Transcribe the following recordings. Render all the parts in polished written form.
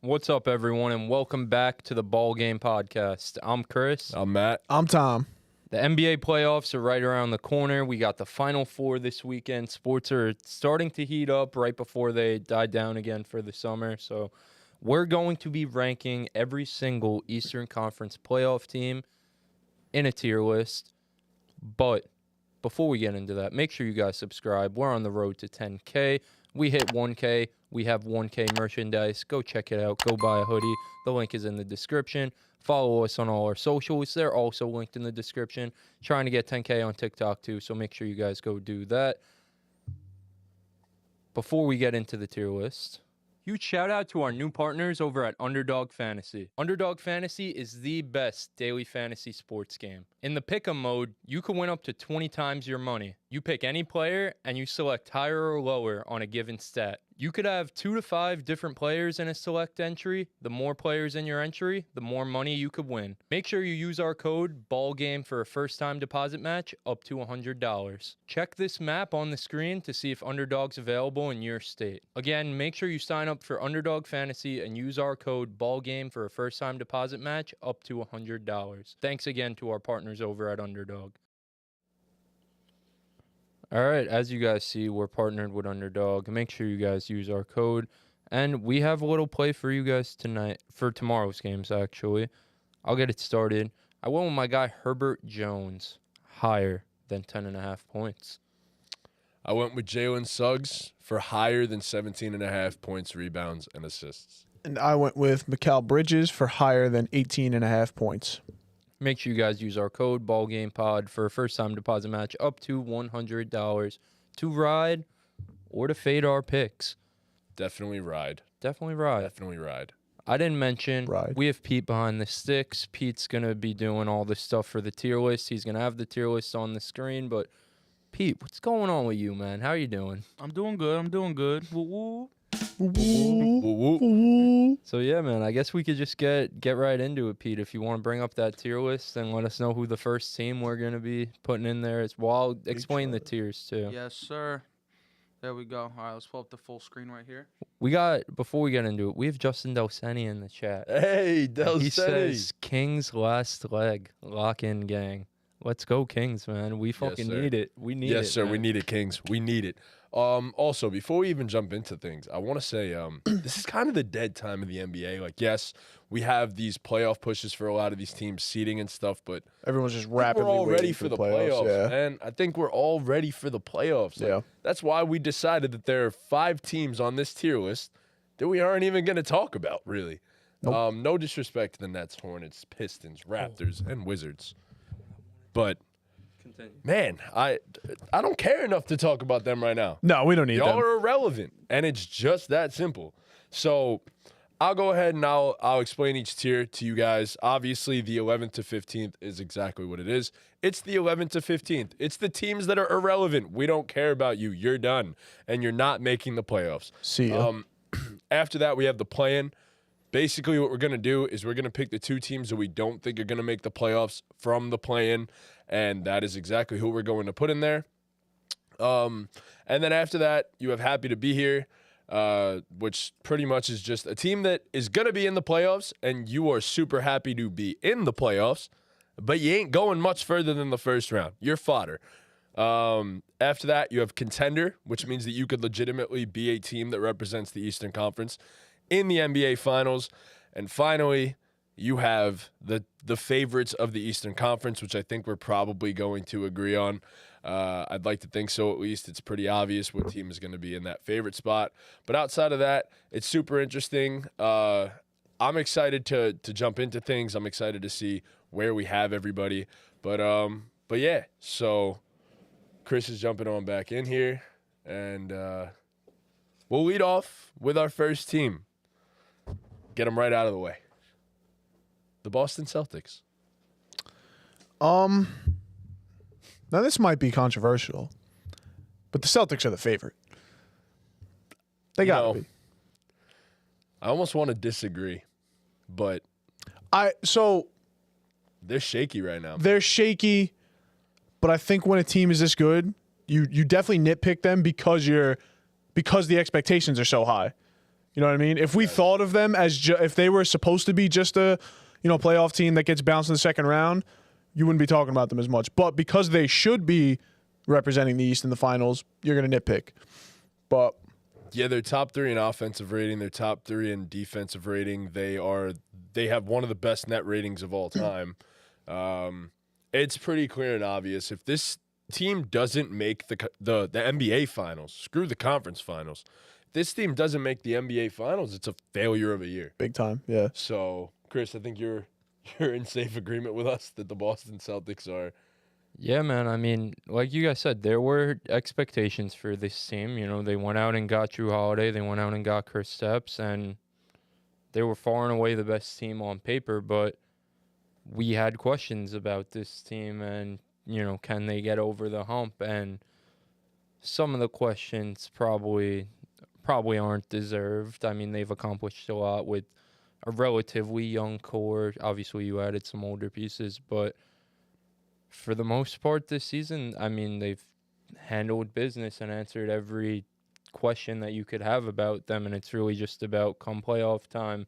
What's up, everyone, and welcome back to the BallGame podcast. I'm Chris. I'm Matt. I'm Tom. The NBA playoffs are right around the corner. We got the Final Four this weekend. Sports are starting to heat up right before they die down again for the summer. So we're going to be ranking every single Eastern Conference playoff team in a tier list. But before we get into that, make sure you guys subscribe. We're on the road to 10K. We hit 1K. We have 1K merchandise. Go check it out. Go buy a hoodie. The link is in the description. Follow us on all our socials. They're also linked in the description. Trying to get 10K on TikTok too, so make sure you guys go do that. Before we get into the tier list, huge shout out to our new partners over at Underdog Fantasy. Underdog Fantasy is the best daily fantasy sports game. In the pick'em mode, you can win up to 20 times your money. You pick any player and you select higher or lower on a given stat. You could have 2 to 5 different players in a select entry. The more players in your entry, the more money you could win. Make sure you use our code BallGame for a first-time deposit match up to $100. Check this map on the screen to see if Underdog's available in your state. Again, make sure you sign up for Underdog Fantasy and use our code BallGame for a first-time deposit match up to $100. Thanks again to our partners over at Underdog. All right, as you guys see, we're partnered with Underdog. Make sure you guys use our code. And we have a little play for you guys tonight, for tomorrow's games, actually. I'll get it started. I went with my guy Herbert Jones, higher than 10.5 points. I went with Jalen Suggs for higher than 17.5 points, rebounds, and assists. And I went with Mikal Bridges for higher than 18.5 points. Make sure you guys use our code BallGamePod for a first-time deposit match up to $100 to ride or to fade our picks. Definitely ride. Definitely ride. Definitely ride. I didn't mention Ride. we have Pete behind the sticks. Pete's going to be doing all this stuff for the tier list. He's going to have the tier list on the screen. But, Pete, what's going on with you, man? How are you doing? I'm doing good. Woo-woo. Woo woo. So, yeah, man, I guess we could just get right into it, Pete. If you want to bring up that tier list and let us know who the first team we're going to be putting in there as well. I'll explain the tiers, too. Yes, sir. There we go. All right, let's pull up the full screen right here. We got, before we get into it, we have Justin Delseni in the chat. Hey, He Delseni. says, Kings last leg, lock in, gang. Let's go, Kings, man. We fucking sir. need it. We need it. Yes, sir. man. We need it, Kings. We need it. Also, before we even jump into things, I want to say this is kind of the dead time of the NBA. Like, yes, we have these playoff pushes for a lot of these teams, seeding and stuff, but Everyone's just we're rapidly all waiting ready for the playoffs, Yeah. man. I think we're all ready for the playoffs. Like, Yeah. That's why we decided that there are 5 teams on this tier list that we aren't even going to talk about, really. Nope. No disrespect to the Nets, Hornets, Pistons, Raptors, and Wizards. But, Continue. man, I don't care enough to talk about them right now. No, we don't need Y'all them. are irrelevant, and it's just that simple. So I'll go ahead and I'll explain each tier to you guys. Obviously, the 11th to 15th is exactly what it is. It's the 11th to 15th. It's the teams that are irrelevant. We don't care about you. You're done, and you're not making the playoffs. See ya. After that, we have the play-in. Basically, what we're going to do is we're going to pick the 2 teams that we don't think are going to make the playoffs from the play-in, and that is exactly who we're going to put in there. And then after that, you have Happy to Be Here, which pretty much is just a team that is going to be in the playoffs, and you are super happy to be in the playoffs, but you ain't going much further than the first round. You're fodder. After that, you have Contender, which means that you could legitimately be a team that represents the Eastern Conference in the NBA Finals. And finally, you have the favorites of the Eastern Conference, which I think we're probably going to agree on. I'd like to think so, at least. It's pretty obvious what team is going to be in that favorite spot. But outside of that, it's super interesting. I'm excited to jump into things. I'm excited to see where we have everybody. But yeah, so Chris is jumping on back in here, and we'll lead off with our first team. Get them right out of the way. The Boston Celtics. Now this might be controversial, but the Celtics are the favorite. They gotta be. I almost want to disagree, but they're shaky right now. They're shaky, but I think when a team is this good, you definitely nitpick them because the expectations are so high. You know what I mean? If we thought of them as if they were supposed to be just a, playoff team that gets bounced in the second round, you wouldn't be talking about them as much. But because they should be representing the East in the finals, you're going to nitpick. But yeah, they're top 3 in offensive rating. They're top 3 in defensive rating. They have one of the best net ratings of all time. It's pretty clear and obvious. If this team doesn't make the NBA finals, screw the conference finals. If this team doesn't make the NBA finals, it's a failure of a year. Big time, yeah. So, Chris, I think you're in safe agreement with us that the Boston Celtics are. Yeah, man. I mean, like you guys said, there were expectations for this team. They went out and got Drew Holiday. They went out and got Kristaps, and they were far and away the best team on paper. But we had questions about this team and, can they get over the hump? And some of the questions probably aren't deserved. I mean, they've accomplished a lot with a relatively young core. Obviously, you added some older pieces, but for the most part this season, I mean, they've handled business and answered every question that you could have about them, and it's really just about come playoff time,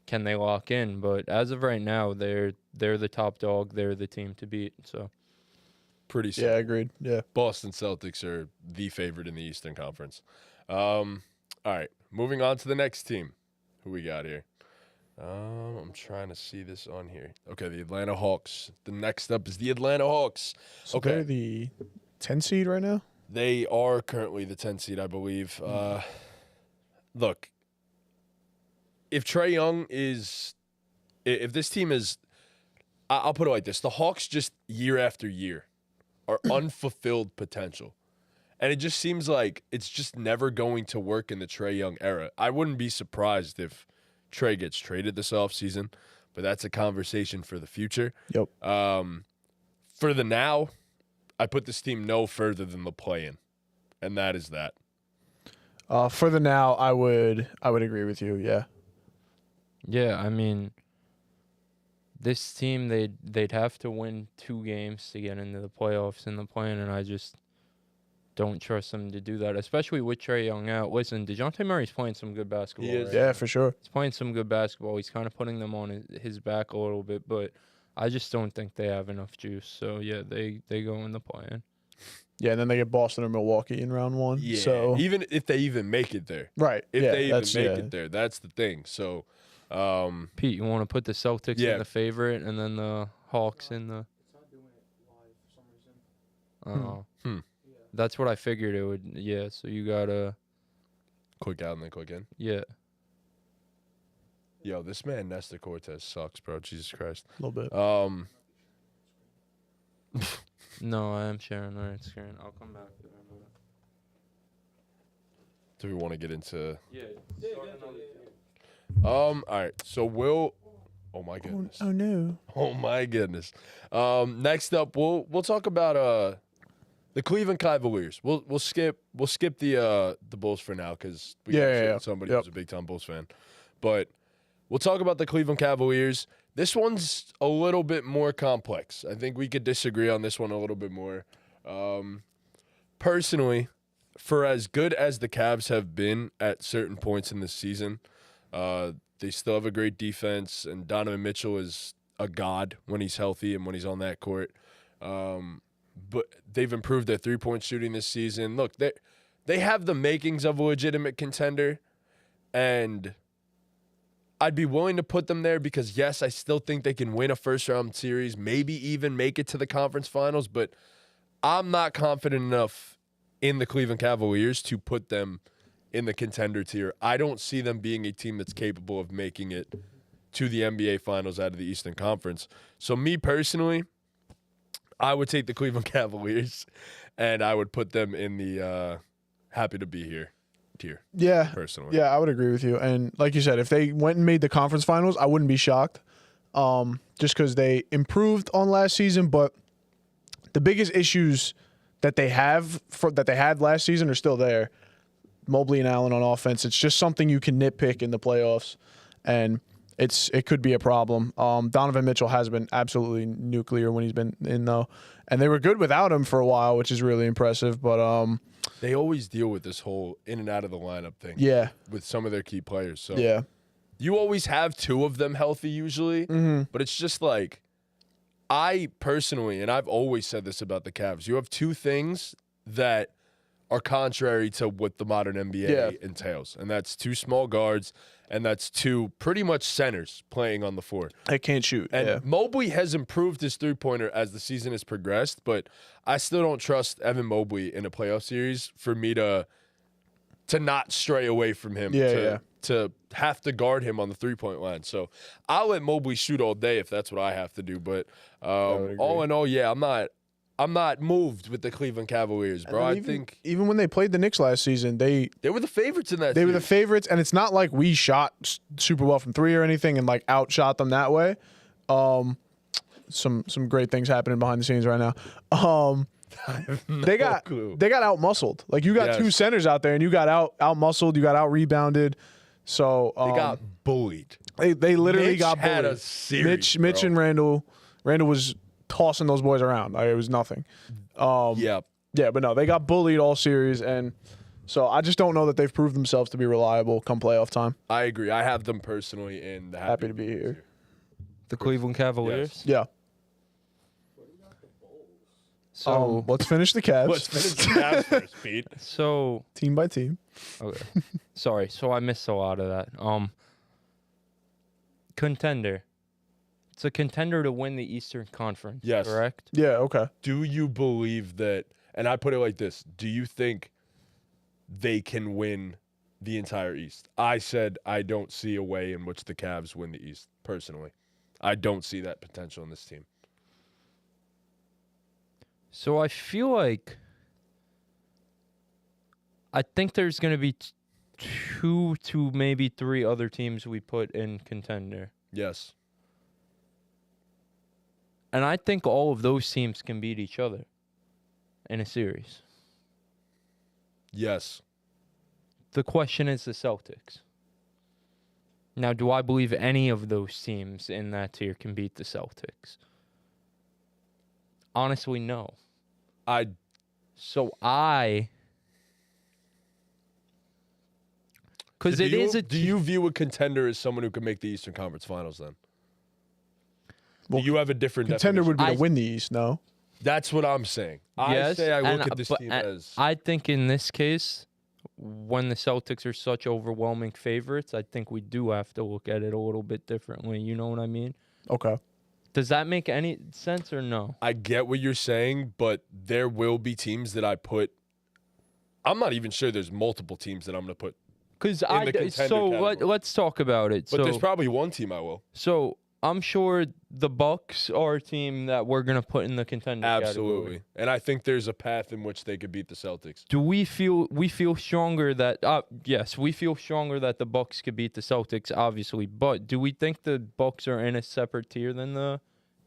can they lock in? But as of right now, they're the top dog. They're the team to beat. So pretty simple. Yeah, agreed. Yeah. Boston Celtics are the favorite in the Eastern Conference. All right, moving on to the next team. Who we got here? I'm trying to see this on here. Okay, the Atlanta Hawks. The next up is the Atlanta Hawks. So Okay. they're the 10 seed right now? They are currently the 10 seed, I believe. Look, if Trae Young is – if this team is – I'll put it like this. The Hawks just year after year are unfulfilled potential. And it just seems like it's just never going to work in the Trae Young era. I wouldn't be surprised if – Trae gets traded this offseason, but that's a conversation for the future. Yep. For the now, I put this team no further than the play-in, and that is that. For the now, I would agree with you. Yeah. yeah, I mean, this team they'd have to win 2 games to get into the playoffs in the play-in, and I just don't trust them to do that, especially with Trae Young out. Listen, DeJounte Murray's playing some good basketball. He is. Right Yeah, now. for sure. He's playing some good basketball. He's kind of putting them on his back a little bit, but I just don't think they have enough juice. So, yeah, they go in the play-in. Yeah, and then they get Boston or Milwaukee in round 1. Yeah, So even if they even make it there. right. If yeah, they even that's- make yeah. it there, that's the thing. So, Pete, you want to put the Celtics Yeah. in the favorite and then the Hawks in the... It's not doing it live for some reason. Oh. Hmm. That's what I figured it would. Yeah, so you got to... click out and then click in. Yeah. Yo, this man Nestor Cortez sucks, bro. Jesus Christ. A little bit. No, I am sharing the right screen. I'll come back to that. Do we want to get into... Yeah. All right. So we'll... Oh, my goodness. Oh no. Oh, my goodness. Next up, we'll talk about the Cleveland Cavaliers. We'll skip the Bulls for now because we got shit with somebody who's a big time Bulls fan. But we'll talk about the Cleveland Cavaliers. This one's a little bit more complex. I think we could disagree on this one a little bit more. Personally, for as good as the Cavs have been at certain points in this season, they still have a great defense, and Donovan Mitchell is a god when he's healthy and when he's on that court. But they've improved their three-point shooting this season. Look, they have the makings of a legitimate contender, and I'd be willing to put them there because, yes, I still think they can win a first-round series, maybe even make it to the conference finals, but I'm not confident enough in the Cleveland Cavaliers to put them in the contender tier. I don't see them being a team that's capable of making it to the NBA Finals out of the Eastern Conference. So me personally, I would take the Cleveland Cavaliers, and I would put them in the happy to be here tier. Yeah. Personally. Yeah, I would agree with you. And like you said, if they went and made the conference finals, I wouldn't be shocked. Just because they improved on last season, but the biggest issues that they have that they had last season are still there. Mobley and Allen on offense. It's just something you can nitpick in the playoffs, and it could be a problem. Donovan Mitchell has been absolutely nuclear when he's been in, though, and they were good without him for a while, which is really impressive. But They always deal with this whole in and out of the lineup thing. Yeah. With some of their key players. So Yeah. you always have two of them healthy usually, but it's just like I personally, and I've always said this about the Cavs, you have two things that are contrary to what the modern NBA entails, and that's two small guards, and that's two pretty much centers playing on the floor. They can't shoot. And Mobley has improved his three-pointer as the season has progressed, but I still don't trust Evan Mobley in a playoff series for me to not stray away from him, to have to guard him on the three-point line. So I'll let Mobley shoot all day if that's what I have to do. But all in all, yeah, I'm not moved with the Cleveland Cavaliers, bro. I think even when they played the Knicks last season, they were the favorites in that. They were the favorites, and it's not like we shot super well from three or anything and like outshot them that way. Some great things happening behind the scenes right now. They got out-muscled. Like, you got two centers out there, and you got out-muscled, you got out-rebounded. So they got bullied. They literally Mitch got bullied. Had a series, Mitch and Randall was tossing those boys around. Like, it was nothing. Yeah, but no, they got bullied all series, and so I just don't know that they've proved themselves to be reliable come playoff time. I agree. I have them personally in the happy to be here. The Cleveland Cavaliers? Yes. Yeah. So let's finish the Cavs. Let's finish the Cavs first, Pete. So team by team. Okay. Sorry. So I missed a lot of that. Contender. It's a contender to win the Eastern Conference. Yes. Correct? Yeah. Okay. Do you believe that? And I put it like this: do you think they can win the entire East? I said I don't see a way in which the Cavs win the East. Personally, I don't see that potential in this team. So I feel like I think there's going to be two to maybe three other teams we put in contender. Yes. And I think all of those teams can beat each other in a series. Yes. The question is the Celtics. Now, do I believe any of those teams in that tier can beat the Celtics? Honestly, no. Because it is a. Do you view a contender as someone who can make the Eastern Conference Finals? Then. Well, do you have a different contender definition? would be to win the East. No. That's what I'm saying. Yes, I say I look at this team as. I think in this case, when the Celtics are such overwhelming favorites, I think we do have to look at it a little bit differently. You know what I mean? Okay. Does that make any sense or no? I get what you're saying, but there will be teams that I put. I'm not even sure there's multiple teams that I'm going to put. Because let's talk about it. But there's probably one team I will. So I'm sure the Bucks are a team that we're going to put in the contender Absolutely. category. And I think there's a path in which they could beat the Celtics. Do we feel stronger that yes, we feel stronger that the Bucks could beat the Celtics, obviously, but do we think the Bucks are in a separate tier than the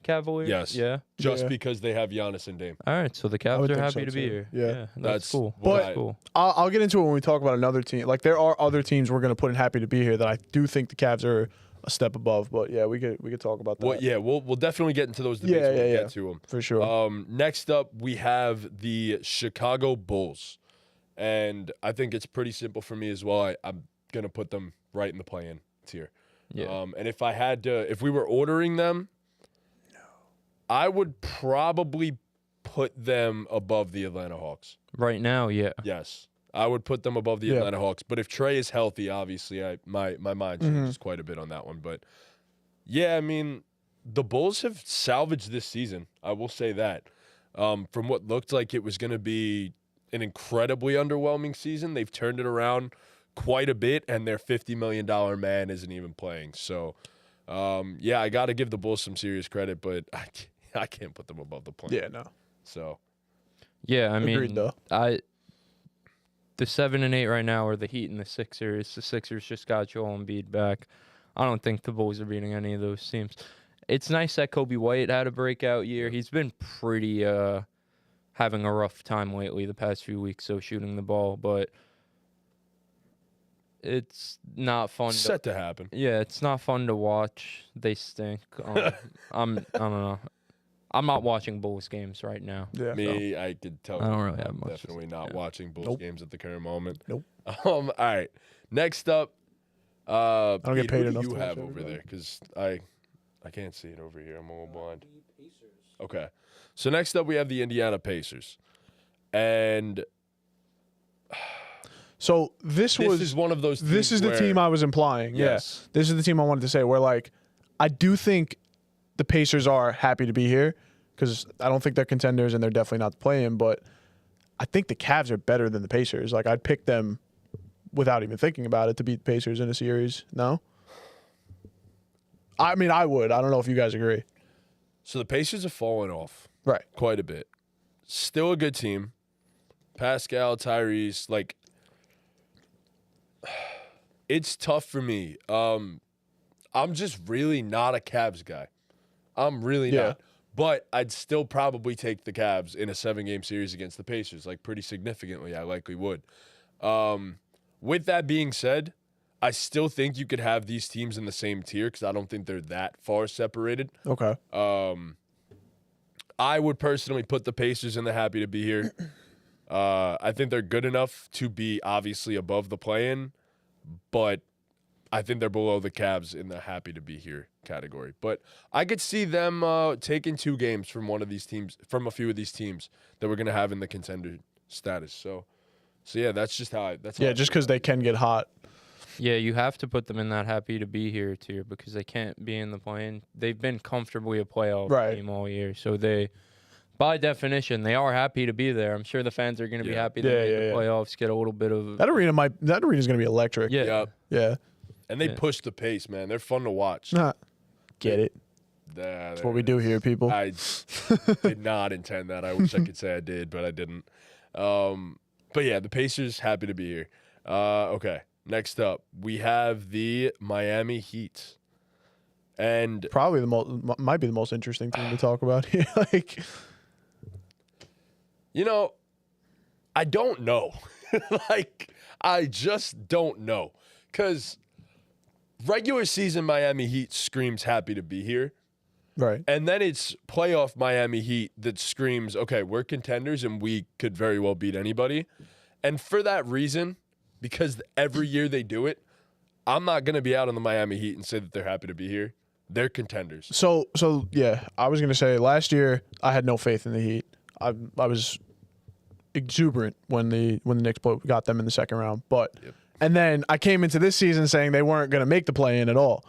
Cavaliers? Yes. Yeah. Just because they have Giannis and Dame. All right, so the Cavs are happy to be here. Yeah. That's cool. But cool. I'll get into it when we talk about another team. Like, there are other teams we're going to put in happy to be here that I do think the Cavs are a step above. But yeah, we could talk about that. Well, yeah, we'll definitely get into those debates when we get to them. For sure. Next up, we have the Chicago Bulls. And I think it's pretty simple for me as well. I'm going to put them right in the play-in tier. Yeah. And if we were ordering them, I would probably put them above the Atlanta Hawks. Right now, yeah. Yes. I would put them above the Atlanta Hawks. But if Trey is healthy, obviously, my mind changes quite a bit on that one. But, yeah, I mean, the Bulls have salvaged this season. I will say that. From what looked like it was going to be an incredibly underwhelming season, they've turned it around quite a bit, and their $50 million man isn't even playing. So, I got to give the Bulls some serious credit, but I can't put them above the plane. Yeah, no. So. Yeah, I mean, agreed, though. The 7 and 8 right now are the Heat and the Sixers. The Sixers just got Joel Embiid back. I don't think the Bulls are beating any of those teams. It's nice that Kobe White had a breakout year. He's been pretty having a rough time lately the past few weeks, so shooting the ball, but it's not fun. Set to happen. Yeah, it's not fun to watch. They stink. I don't know. I'm not watching Bulls games right now. Yeah. Me, I could tell. I don't you, really have I'm much to definitely say. not Yeah. watching Bulls Nope. games at the current moment. Nope. All right. Next up, don't get Pete, paid who enough do to you watch have over everybody. there? Because I can't see it over here. I'm a little blind. Okay. So next up, we have the Indiana Pacers, and So this is one of those. This is the team I was implying. Yes. Yeah. This is the team I wanted to say where, like, I do think the Pacers are happy to be here because I don't think they're contenders and they're definitely not the play-in, but I think the Cavs are better than the Pacers. Like, I'd pick them without even thinking about it to beat the Pacers in a series. No? I mean, I would. I don't know if you guys agree. So the Pacers have fallen off Right. quite a bit. Still a good team. Pascal, Tyrese, like, it's tough for me. I'm just really not a Cavs guy. I'm really not. But I'd still probably take the Cavs in a 7-game series against the Pacers, like pretty significantly. I likely would. With that being said, I still think you could have these teams in the same tier because I don't think they're that far separated. Okay. I would personally put the Pacers in the happy to be here. I think they're good enough to be obviously above the play-in, but I think they're below the Cavs in the happy to be here category. But I could see them taking 2 games from one of these teams, from a few of these teams that we're gonna have in the contender status. So yeah, that's just how I. That's how Yeah, I just feel because about they can get hot. Yeah, you have to put them in that happy to be here tier because they can't be in the play-in. They've been comfortably a playoff Right. team all year, so they, by definition, they are happy to be there. I'm sure the fans are going to be Yeah. happy to make the playoffs, get a little bit of That arena's gonna be electric. yeah. Yep. Yeah. And they Yeah. push the pace, man. They're fun to watch. Nah. Get it. That's What we do here, people. I did not intend that. I wish I could say I did, but I didn't. But yeah, the Pacers happy to be here. Okay, next up we have the Miami Heat, and Probably might be the most interesting thing to talk about here. Like, you know, I don't know. Like, I just don't know, because regular season Miami Heat screams happy to be here. right. And then it's playoff Miami Heat that screams, okay, we're contenders and we could very well beat anybody. And for that reason, because every year they do it, I'm not going to be out on the Miami Heat and say that they're happy to be here. They're contenders. So yeah, I was gonna say last year I had no faith in the Heat. I was exuberant when the Knicks got them in the second round, but and then I came into this season saying they weren't gonna make the play-in at all.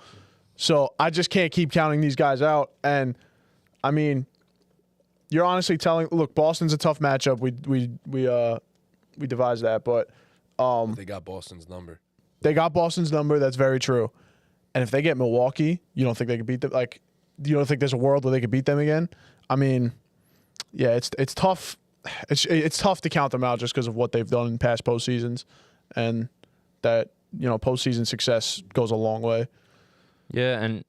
So I just can't keep counting these guys out. And I mean, you're honestly telling. Look, Boston's a tough matchup. We devised that, but They got Boston's number. they got Boston's number. That's very true. And if they get Milwaukee, you don't think they could beat them? Like, you don't think there's a world where they could beat them again? I mean, yeah, it's tough. It's tough to count them out just because of what they've done in past postseasons, and that postseason success goes a long way. Yeah, and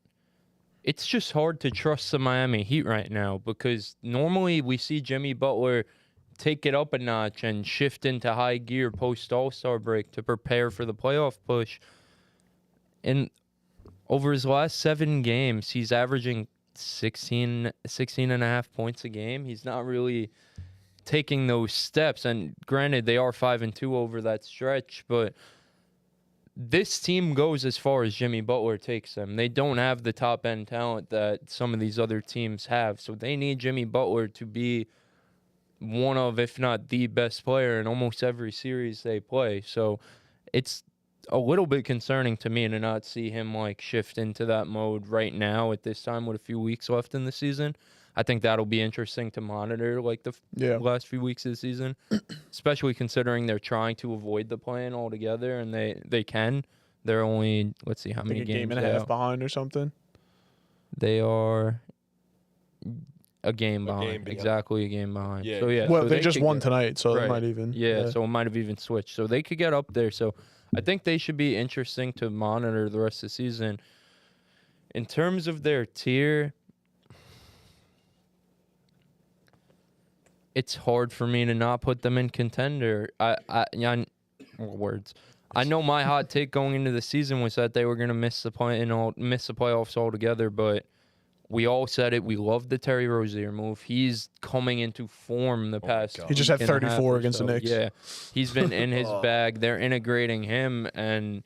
it's just hard to trust the Miami Heat right now because normally we see Jimmy Butler take it up a notch and shift into high gear post All-Star break to prepare for the playoff push. And over his last 7 games, he's averaging 16 and a half points a game. He's not really taking those steps. And granted, they are 5-2 over that stretch, but this team goes as far as Jimmy Butler takes them. They don't have the top end talent that some of these other teams have. So they need Jimmy Butler to be one of, if not the best player in almost every series they play. So it's a little bit concerning to me to not see him like shift into that mode right now at this time with a few weeks left in the season. I think that'll be interesting to monitor like the last few weeks of the season, especially considering they're trying to avoid the play-in altogether, and they can. They're only, let's see, how many a games game and a half behind or something. They are a game game behind. behind. Exactly a game behind. Yeah. So yeah. Well, so they just could won get- tonight, so they Right. might even. Yeah, so it might have even switched. So they could get up there. So I think they should be interesting to monitor the rest of the season. In terms of their tier, it's hard for me to not put them in contender. Words. I know my hot take going into the season was that they were going to miss the playoffs altogether, but We all said it. We love the Terry Rozier move. He's coming into form the past. God. He just had week and a half 34 or against the so. Knicks. Yeah, he's been in his bag. They're integrating him, and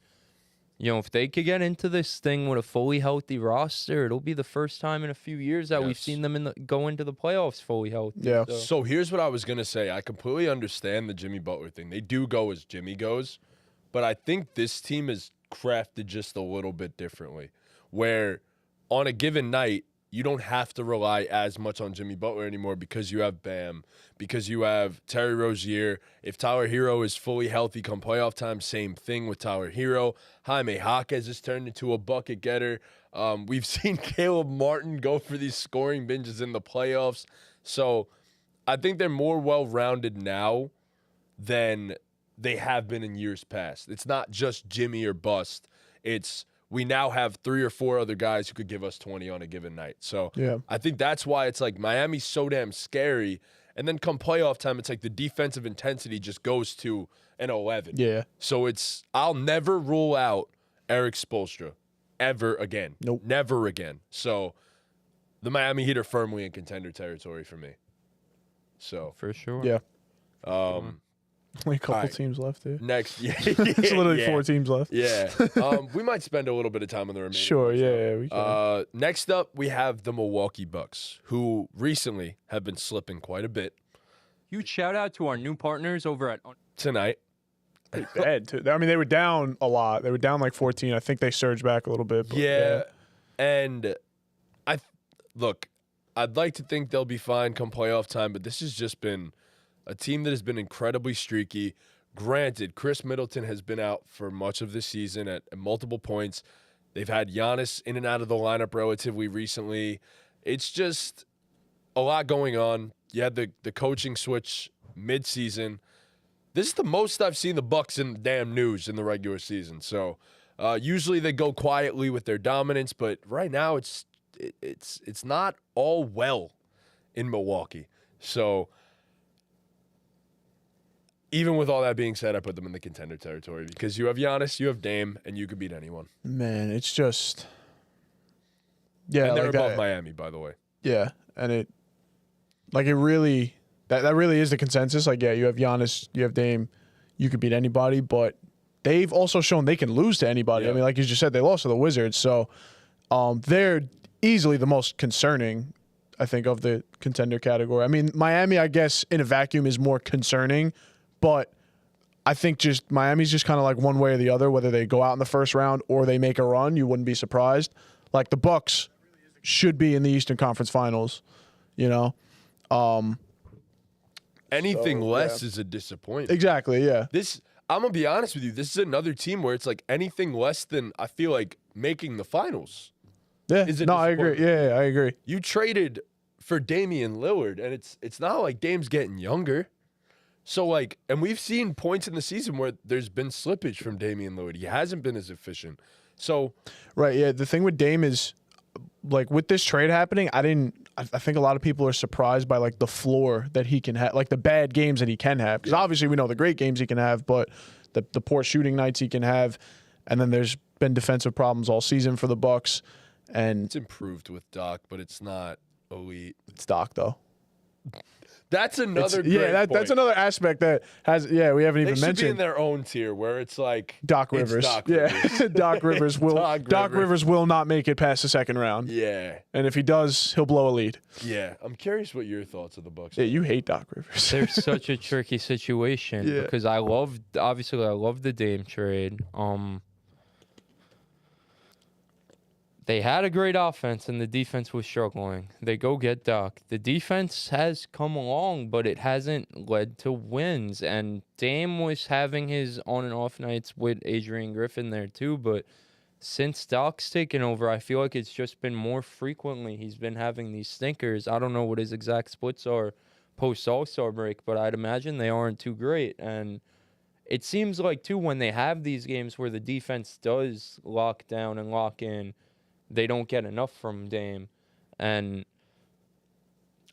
if they could get into this thing with a fully healthy roster, it'll be the first time in a few years that we've seen them go into the playoffs fully healthy. Yeah. So here's what I was going to say. I completely understand the Jimmy Butler thing. They do go as Jimmy goes, but I think this team is crafted just a little bit differently, where on a given night, you don't have to rely as much on Jimmy Butler anymore because you have Bam, because you have Terry Rozier. If Tyler Hero is fully healthy come playoff time, same thing with Tyler Hero. Jaime Jaquez has turned into a bucket getter. We've seen Caleb Martin go for these scoring binges in the playoffs. So I think they're more well-rounded now than they have been in years past. It's not just Jimmy or bust. It's we now have 3 or 4 other guys who could give us 20 on a given night. So Yeah. I think that's why it's like Miami's so damn scary. And then come playoff time, it's like the defensive intensity just goes to an 11. Yeah. So I'll never rule out Eric Spoelstra ever again. Nope. Never again. So the Miami Heat are firmly in contender territory for me. So For sure. Yeah. um, Only a couple Alright. teams left, dude. next, yeah, It's literally yeah, 4 teams left. Yeah. We might spend a little bit of time on the remaining. Sure, ones, yeah, though. yeah, we can. Next up, we have the Milwaukee Bucks, who recently have been slipping quite a bit Huge shout out to our new partners over at tonight. Bad, too. I mean, they were down a lot. They were down like 14. I think they surged back a little bit. But Yeah. And look, I'd like to think they'll be fine come playoff time, but this has just been a team that has been incredibly streaky. Granted, Chris Middleton has been out for much of this season at multiple points. They've had Giannis in and out of the lineup relatively recently. It's just a lot going on. You had the coaching switch mid-season. This is the most I've seen the Bucks in the damn news in the regular season. So usually they go quietly with their dominance, but right now it's not all well in Milwaukee. So even with all that being said, I put them in the contender territory because you have Giannis, you have Dame, and you could beat anyone. Man, it's just. Yeah, And they're like above Miami, by the way. Yeah, and it really that really is the consensus. Like, yeah, you have Giannis, you have Dame, you could beat anybody, but they've also shown they can lose to anybody. Yeah. I mean, like you just said, they lost to the Wizards, so they're easily the most concerning, I think, of the contender category. I mean, Miami, I guess, in a vacuum is more concerning, but I think just Miami's just kind of like one way or the other, whether they go out in the first round or they make a run, you wouldn't be surprised. Like the Bucks should be in the Eastern Conference Finals, you know? Anything So, less yeah. is a disappointment. Exactly, yeah. I'm going to be honest with you. This is another team where it's like anything less than, I feel like, making the finals. Yeah, Is it no, I agree. disappointing? Yeah, I agree. You traded for Damian Lillard, and it's not like Dame's getting younger. So, like, and we've seen points in the season where there's been slippage from Damian Lillard. He hasn't been as efficient. So, Right, yeah. The thing with Dame is, like, with this trade happening, I think a lot of people are surprised by, like, the floor that he can have, like, the bad games that he can have. Because obviously we know the great games he can have, but the poor shooting nights he can have. And then there's been defensive problems all season for the Bucks. And it's improved with Doc, but it's not elite. it's Doc, though. That's another great Yeah, that's point. another aspect that has, we haven't They even should be in mentioned. their own tier where it's like Doc it's Rivers. Doc Yeah, Rivers. Doc Rivers will. Doc Rivers will not make it past the second round. Yeah, And if he does, he'll blow a lead. yeah. I'm curious what your thoughts of the Bucks. Yeah, you hate Doc Rivers. They're such a tricky situation Yeah. because I love the Dame trade. They had a great offense and the defense was struggling. They go get Doc. The defense has come along, but it hasn't led to wins. And Dame was having his on and off nights with Adrian Griffin there too. But since Doc's taken over, I feel like it's just been more frequently he's been having these stinkers. I don't know what his exact splits are post All-Star break, but I'd imagine they aren't too great. And it seems like too when they have these games where the defense does lock down and lock in, they don't get enough from Dame. And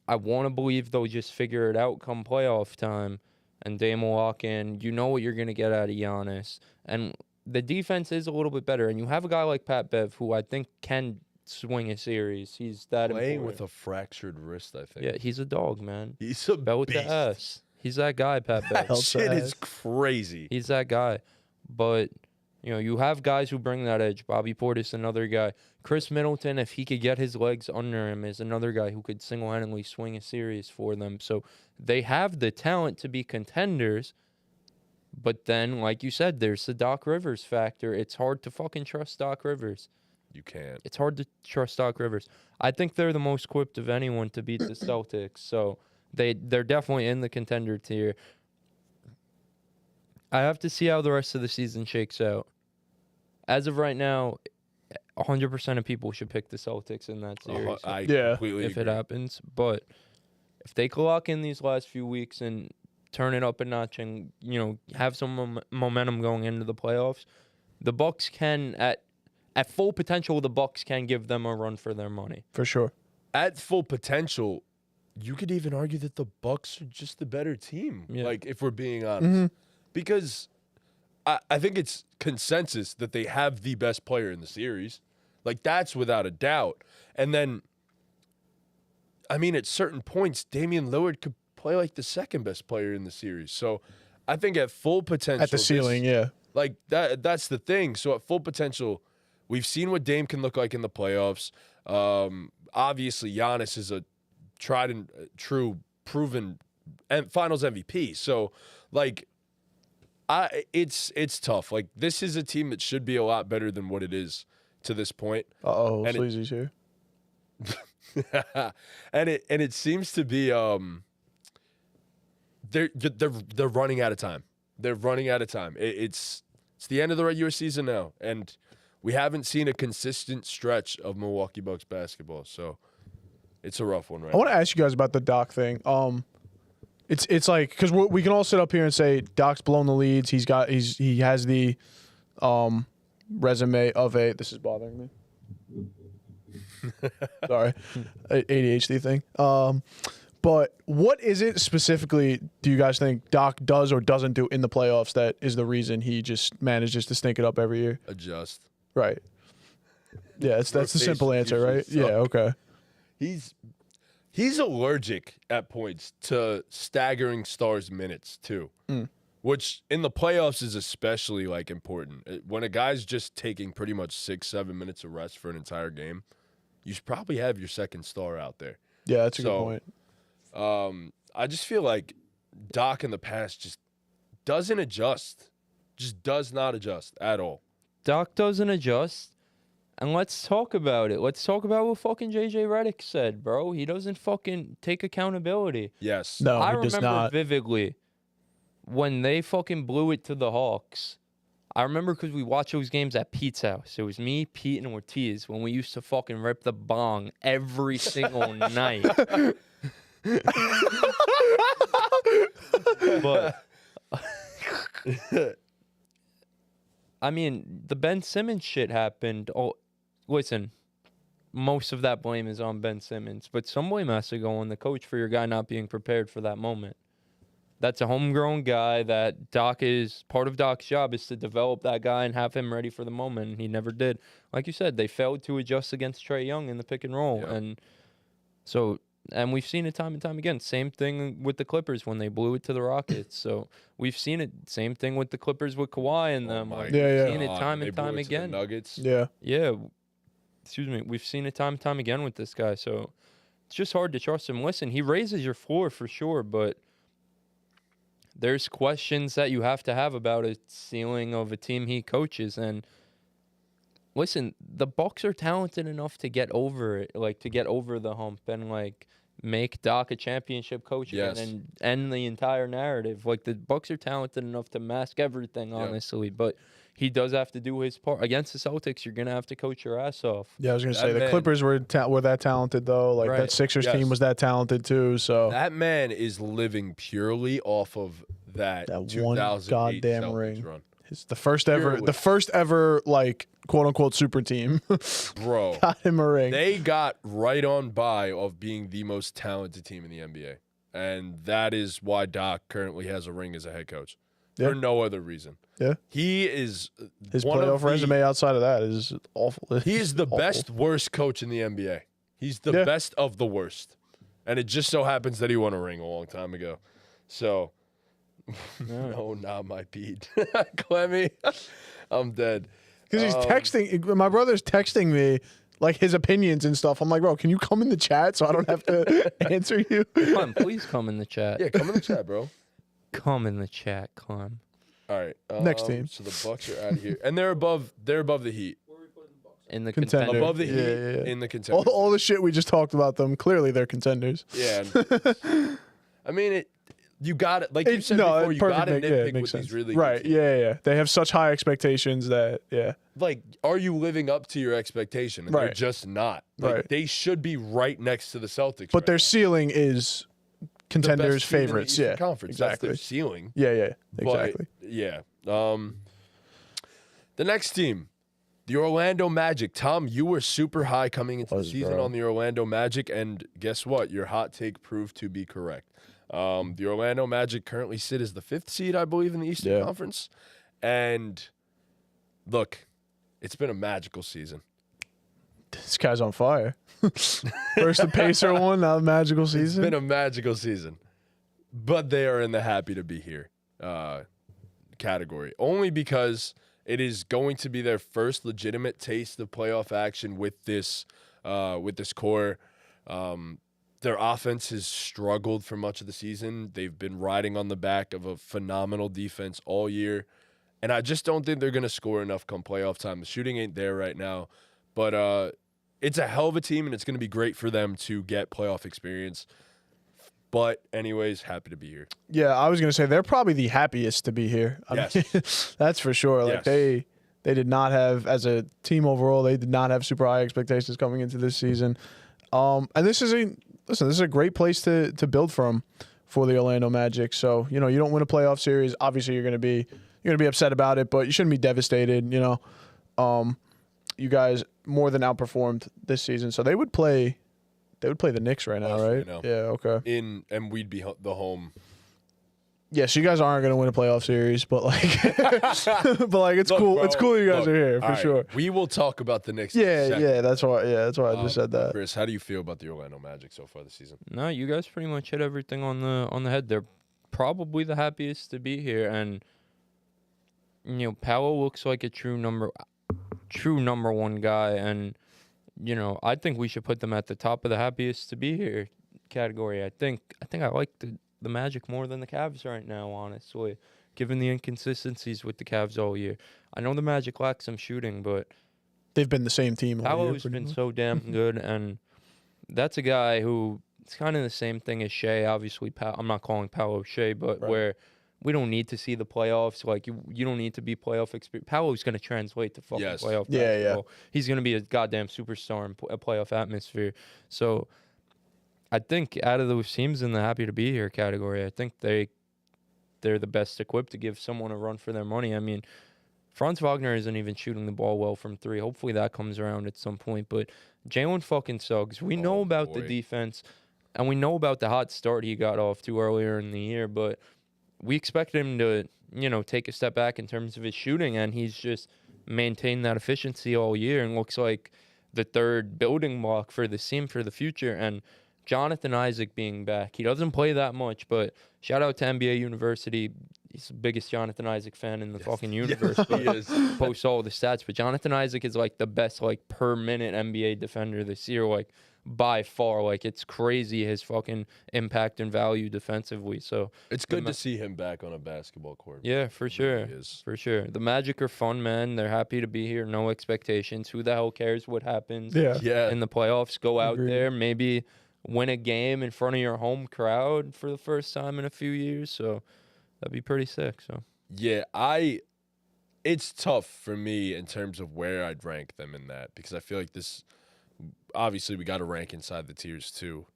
I want to believe they'll just figure it out come playoff time and Dame will lock in. You know what you're going to get out of Giannis. And the defense is a little bit better. And you have a guy like Pat Bev who I think can swing a series. He's that Playing important. with a fractured wrist, I think. Yeah, he's a dog, man. He's a Belt beast. to ass. He's that guy, Pat That Bell. shit is crazy. He's that guy. But, you have guys who bring that edge. Bobby Portis, another guy. Chris Middleton, if he could get his legs under him, is another guy who could single-handedly swing a series for them. So they have the talent to be contenders. But then, like you said, there's the Doc Rivers factor. It's hard to fucking trust Doc Rivers. You can't. It's hard to trust Doc Rivers. I think they're the most equipped of anyone to beat the Celtics. So they're definitely in the contender tier. I have to see how the rest of the season shakes out. As of right now, 100% of people should pick the Celtics in that series I completely if agree. it happens. But if they can lock in these last few weeks and turn it up a notch and, have some momentum going into the playoffs, the Bucks can, at full potential, the Bucks can give them a run for their money. For sure. At full potential, you could even argue that the Bucks are just the better team. Yeah. Like, if we're being honest. Because I think it's consensus that they have the best player in the series. Like, that's without a doubt. And then, I mean, at certain points, Damian Lillard could play like the second best player in the series. So I think at full potential. At the ceiling, yeah. Like, that's the thing. So at full potential, we've seen what Dame can look like in the playoffs. Obviously, Giannis is a tried and true, proven Finals MVP. So, like, it's tough. Like, this is a team that should be a lot better than what it is to this point. Uh-oh, And Sleazy's here. and it seems to be they're running out of time. They're running out of time. It's the end of the regular season now, and we haven't seen a consistent stretch of Milwaukee Bucks basketball. So it's a rough one right I want to ask you guys about the Doc thing. It's like, because we can all sit up here and say Doc's blown the leads. He has the resume of a. This is bothering me. Sorry, ADHD thing. But what is it specifically do you guys think Doc does or doesn't do in the playoffs that is the reason he just manages to stink it up every year? Adjust. Right. Yeah, that's the simple answer, right? Yeah, okay. He's allergic at points to staggering stars minutes too, which in the playoffs is especially like important. When a guy's just taking pretty much 6-7 minutes of rest for an entire game, you should probably have your second star out there. Yeah, that's a good point. I just feel like Doc in the past just doesn't adjust, just does not adjust at all. Doc doesn't adjust. And let's talk about it. Let's talk about what fucking JJ Redick said, bro. He doesn't fucking take accountability. Yes. No, I he does remember not. vividly when they fucking blew it to the Hawks. I remember because we watched those games at Pete's house. It was me, Pete, and Ortiz when we used to fucking rip the bong every single night. But I mean, the Ben Simmons shit happened. Oh, listen, most of that blame is on Ben Simmons, but some blame has to go on the coach for your guy not being prepared for that moment. That's a homegrown guy that part of Doc's job is to develop that guy and have him ready for the moment, and he never did. Like you said, they failed to adjust against Trae Young in the pick and roll, and we've seen it time and time again. Same thing with the Clippers when they blew it to the Rockets. So we've seen it. Same thing with the Clippers with Kawhi and them. my We've Yeah. seen it time They and blew time it to the again. Nuggets. Yeah. Yeah. Excuse me. We've seen it time and time again with this guy. So it's just hard to trust him. Listen, he raises your floor for sure, but there's questions that you have to have about a ceiling of a team he coaches. And listen, the Bucks are talented enough to get over it, like to get over the hump and like make Doc a championship coach again and end the entire narrative. Like the Bucks are talented enough to mask everything, honestly, but he does have to do his part. Against the Celtics, you're gonna have to coach your ass off. Yeah, I was gonna say That the man- Clippers were that talented though. Like Right. that Sixers Yes. team was that talented too. So That man is living purely off of that That one 2008 goddamn Celtics ring. run. it's the first ever like quote unquote super team Bro, got him a ring. they got right on by of being the most talented team in the NBA. And that is why Doc currently has a ring as a head coach. Yeah. for no other reason. Yeah. He is His one playoff of the- resume outside of that is awful. He is the Awful. best worst coach in the NBA. He's the Yeah. best of the worst. And it just so happens that he won a ring a long time ago. So, no, not my Pete. Clemmy, I'm dead. Because he's texting. My brother's texting me like his opinions and stuff. I'm like, bro, can you come in the chat so I don't have to answer you? Clem, please come in the chat. Yeah, come in the chat, bro. Come in the chat, Clem. All right. Next team. So the Bucks are out of here. And they're above the Heat. In the Contender. contender. Above the Heat Yeah. in the contender. All the shit we just talked about them. Clearly, they're contenders. Yeah. I mean, you got it. Like you said no, before, you got to perfect. nitpick It makes with sense. these really right. good teams. Yeah. They have such high expectations that Like, are you living up to your expectation? And they're Right. just not. Like, Right. they should be right next to the Celtics. But right their now. ceiling is The contenders' best team in the favorites. Eastern Yeah. Conference. That's Exactly. their ceiling. Yeah. But, Exactly. yeah. The next team, the Orlando Magic. Tom, you were super high coming into the season bro. on the Orlando Magic, and guess what? Your hot take proved to be correct. The Orlando Magic currently sit as the 5th seed, I believe, in the Eastern Yeah. Conference. And look, it's been a magical season. This guy's on fire. First the Pacer one, now the magical season. It's been a magical season. But they are in the happy to be here category. Only because it is going to be their first legitimate taste of playoff action with this core. Their offense has struggled for much of the season. They've been riding on the back of a phenomenal defense all year. And I just don't think they're going to score enough come playoff time. The shooting ain't there right now. But it's a hell of a team, and it's going to be great for them to get playoff experience. But anyways, happy to be here. Yeah, I was gonna say they're probably the happiest to be here. I Yes. mean, that's for sure. Like Yes. they did not have, as a team overall, they did not have super high expectations coming into this season. And this is a great place to build from for the Orlando Magic. So you don't win a playoff series, obviously you're gonna be upset about it, but you shouldn't be devastated. You guys more than outperformed this season, so they would play the Knicks right now, Us right? right now. Yeah. Okay. And we'd be the home. Yeah, so you guys aren't going to win a playoff series, but it's Look, cool. bro, It's cool you guys look, are here for all right, sure. We will talk about the Knicks. in a Yeah, second. that's why I just said that. Chris, how do you feel about the Orlando Magic so far this season? No, you guys pretty much hit everything on the head. They're probably the happiest to be here, and Powell looks like a true number one guy, and I think we should put them at the top of the happiest to be here category. I think I like the Magic more than the Cavs right now, honestly, given the inconsistencies with the Cavs all year. I know the Magic lack some shooting, but They've been the same team all year. Paolo's pretty been much. so damn good, and that's a guy who it's kind of the same thing as Shea. Obviously, I'm not calling Paolo Shea, but Right. where we don't need to see the playoffs. Like you don't need to be playoff experience. Paolo's going to translate to fucking Yes. playoff Yeah, yeah. basketball. He's going to be a goddamn superstar in a playoff atmosphere. So I think out of those teams in the happy to be here category, I think they're the best equipped to give someone a run for their money. I mean, Franz Wagner isn't even shooting the ball well from three. Hopefully that comes around at some point. But Jalen fucking sucks. We know about the boy. defense, and we know about the hot start he got off to earlier in the year. But we expect him to, take a step back in terms of his shooting, and he's just maintained that efficiency all year and looks like the third building block for the team for the future. And Jonathan Isaac being back, he doesn't play that much, but shout out to NBA University. He's the biggest Jonathan Isaac fan in the fucking universe. He But is. posts all the stats. But Jonathan Isaac is like the best per minute NBA defender this year, by far. It's crazy his fucking impact and value defensively. So It's good to see him back on a basketball court. yeah, for sure. It is. For sure. The Magic are fun, man. They're happy to be here. No expectations. Who the hell cares what happens Yeah. in the playoffs? Go out Agreed. there, maybe win a game in front of your home crowd for the first time in a few years. So that'd be pretty sick. So Yeah, it's tough for me in terms of where I'd rank them in that, because I feel like obviously we got to rank inside the tiers too.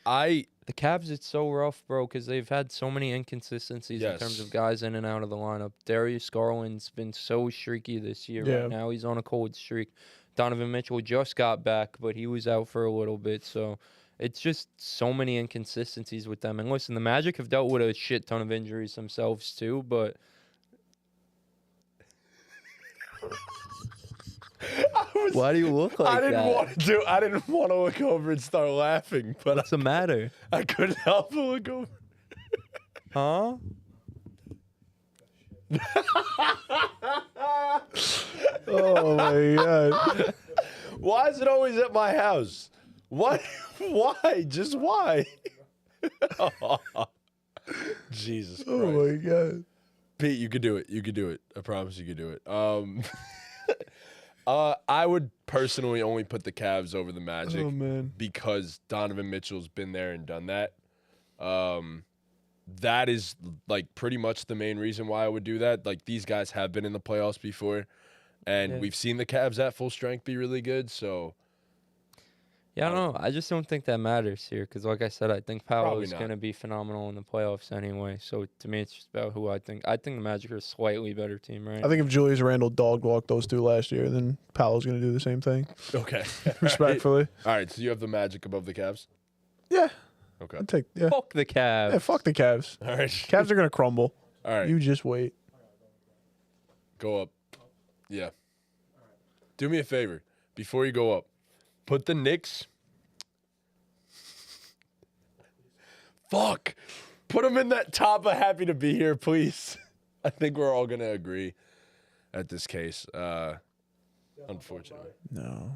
the Cavs, it's so rough, bro, because they've had so many inconsistencies in terms Yes. of guys in and out of the lineup. Darius Garland's been so streaky this year. Yeah. Right now he's on a cold streak. Donovan Mitchell just got back, but he was out for a little bit. So It's just so many inconsistencies with them. And listen, the Magic have dealt with a shit ton of injuries themselves too, but why do you look like I didn't that? want to. I didn't want to look over and start laughing, but What's the matter? I couldn't help but look over. Huh? Oh my god. Why is it always at my house? What? Why? Just why? Jesus Christ. Oh my god. Pete, you could do it. You could do it. I promise you could do it. I would personally only put the Cavs over the Magic Oh man. because Donovan Mitchell's been there and done that. That is like pretty much the main reason why I would do that. Like these guys have been in the playoffs before, and Yeah. we've seen the Cavs at full strength be really good. So Yeah, I don't know. I just don't think that matters here because, like I said, I think Paolo Probably is not. going to be phenomenal in the playoffs anyway. So to me, it's just about who I think. I think the Magic are a slightly better team, right? I think if Julius Randle dog walked those two last year, then Paolo's gonna do the same thing. okay, Respectfully. All right, so you have the Magic above the Cavs. Yeah. Okay. I'd take Fuck the Cavs. Yeah, fuck the Cavs. All right. Cavs are gonna crumble. All right. You just wait. Go up. Yeah. Do me a favor before you go up. Put the Knicks. Fuck. Put them in that top of happy to be here, please. I think we're all going to agree at this case. Unfortunately. No.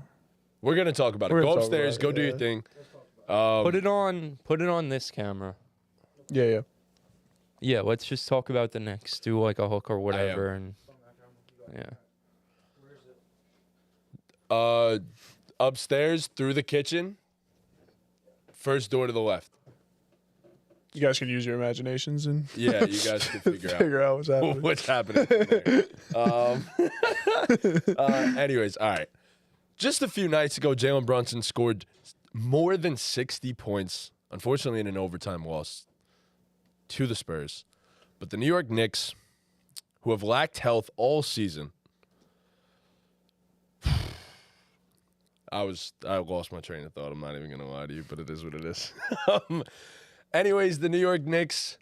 We're going to talk about it. We're Go gonna talk upstairs. about Go it, do your yeah. thing. Put it on this camera. Yeah, yeah. Yeah, let's just talk about the Knicks. Do like a hook or whatever, and yeah. Upstairs through the kitchen. First door to the left. You guys can use your imaginations and Yeah, you guys can figure out. what's happening. What's happening there. Anyways, all right. Just a few nights ago, Jalen Brunson scored more than 60 points, unfortunately in an overtime loss to the Spurs. But the New York Knicks, who have lacked health all season, I lost my train of thought. I'm not even going to lie to you, but it is what it is. Anyways, the New York Knicks,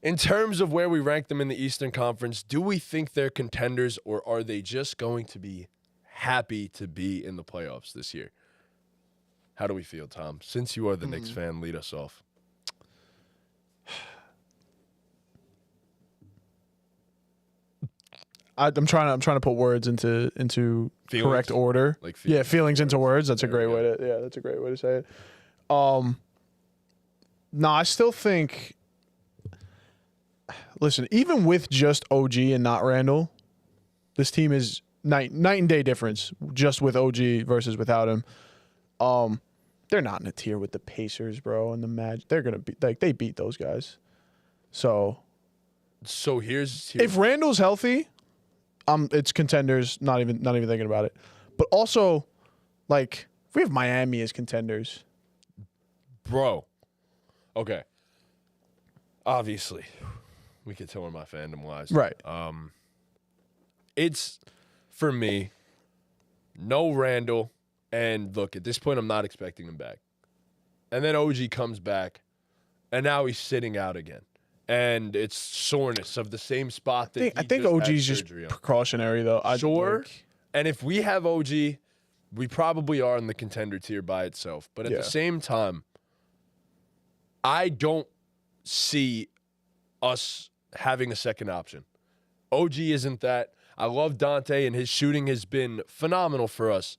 in terms of where we rank them in the Eastern Conference, do we think they're contenders or are they just going to be happy to be in the playoffs this year? How do we feel, Tom? Since you are the Knicks fan, lead us off. I'm trying to put words into Feelings? correct order. Like Yeah, feelings into words. That's a There we great way to that's a great way to say it. No, I still think listen, even with just OG and not Randall, this team is night and day difference just with OG versus without him. They're not in a tier with the Pacers, bro, and the Magic. They're gonna be like they beat those guys. So Here's if Randall's healthy, it's contenders. Not even thinking about it. But also, like if we have Miami as contenders, bro. Okay. Obviously, we could tell where my fandom lies. right? It's for me, no Randall, and look, at this point I'm not expecting him back. And then OG comes back, and now he's sitting out again. And it's soreness of the same spot that I think OG's just surgery on. precautionary though. Sure. And if we have OG, we probably are in the contender tier by itself. But at Yeah. the same time, I don't see us having a second option. OG isn't that. I love Dante, and his shooting has been phenomenal for us.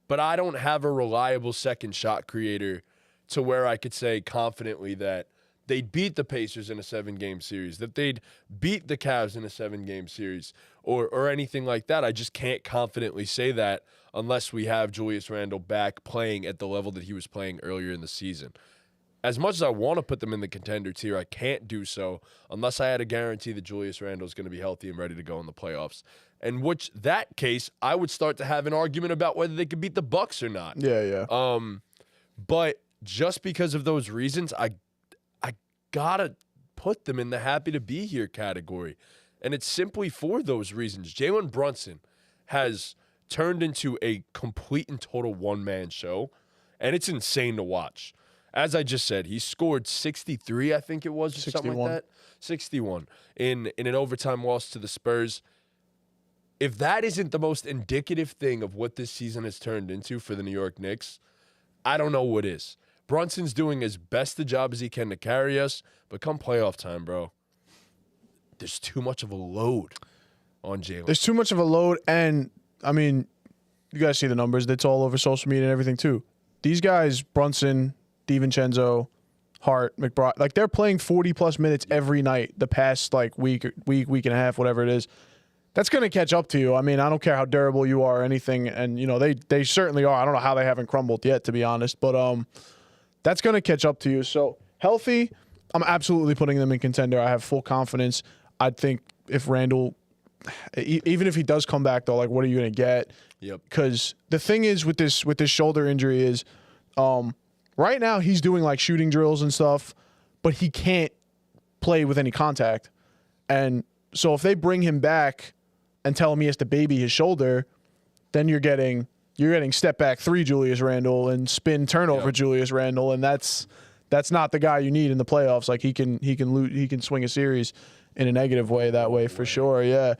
But I don't have a reliable second shot creator to where I could say confidently that they'd beat the Pacers in a 7-game series, that they'd beat the Cavs in a 7-game series, or anything like that. I just can't confidently say that unless we have Julius Randle back playing at the level that he was playing earlier in the season. As much as I want to put them in the contender tier, I can't do so unless I had a guarantee that Julius Randle is going to be healthy and ready to go in the playoffs. In which that case, I would start to have an argument about whether they could beat the Bucks or not. Yeah. But just because of those reasons, I gotta put them in the happy to be here category. And it's simply for those reasons. Jalen Brunson has turned into a complete and total one-man show, and it's insane to watch. as I just said, he scored 63, I think it was, or something like that. 61 in an overtime loss to the Spurs. If that isn't the most indicative thing of what this season has turned into for the New York Knicks, I don't know what is. Brunson's doing as best a job as he can to carry us, but come playoff time, bro, there's too much of a load on Jalen. There's too much of a load, and, I mean, you guys see the numbers. That's all over social media and everything, too. These guys, Brunson, DiVincenzo, Hart, McBride, like, they're playing 40-plus minutes every night the past, like, week and a half, whatever it is. That's going to catch up to you. I mean, I don't care how durable you are or anything, and, you know, they certainly are. I don't know how they haven't crumbled yet, to be honest, but that's going to catch up to you. So, healthy, I'm absolutely putting them in contender. I have full confidence. I think if Randall, even if he does come back, though, like, what are you going to get? Yep. Because the thing is with this shoulder injury is right now he's doing, like, shooting drills and stuff, but he can't play with any contact. And so if they bring him back and tell him he has to baby his shoulder, then you're getting step back 3 Julius Randle and spin turnover Julius Randle, and that's not the guy you need in the playoffs. Like, he can swing a series in a negative way that way for sure. Yeah.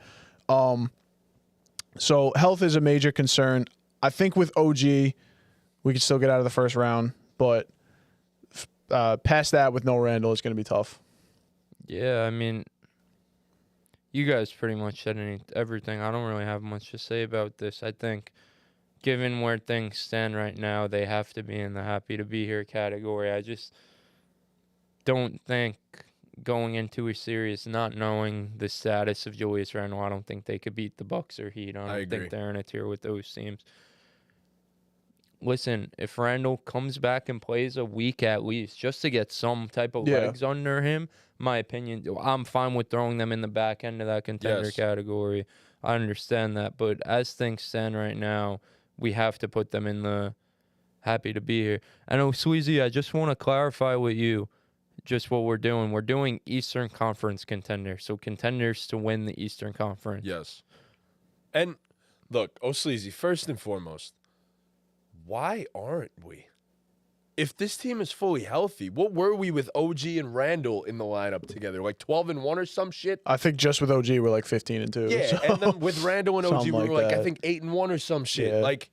So health is a major concern. I think with OG, we could still get out of the first round, but past that with no Randle is going to be tough. Yeah, I mean, you guys pretty much said everything. I don't really have much to say about this. I think given where things stand right now, they have to be in the happy to be here category. I just don't think going into a series not knowing the status of Julius Randle, I don't think they could beat the Bucks or Heat. I don't think they're in a tier with those teams. Listen, if Randle comes back and plays a week at least just to get some type of legs under him, my opinion, I'm fine with throwing them in the back end of that contender category. I understand that. But as things stand right now, we have to put them in the happy to be here. I know, Sweezy, I just want to clarify with you just what we're doing. We're doing Eastern Conference contenders, so contenders to win the Eastern Conference. Yes. And look, Sleazy, first and foremost, why aren't we? If this team is fully healthy, what were we with OG and Randall in the lineup together? Like 12-1 or some shit? I think just with OG, we're like 15-2. Yeah, so. and then with Randall and OG, we were like, that. I think 8-1 or some shit. Yeah. Like,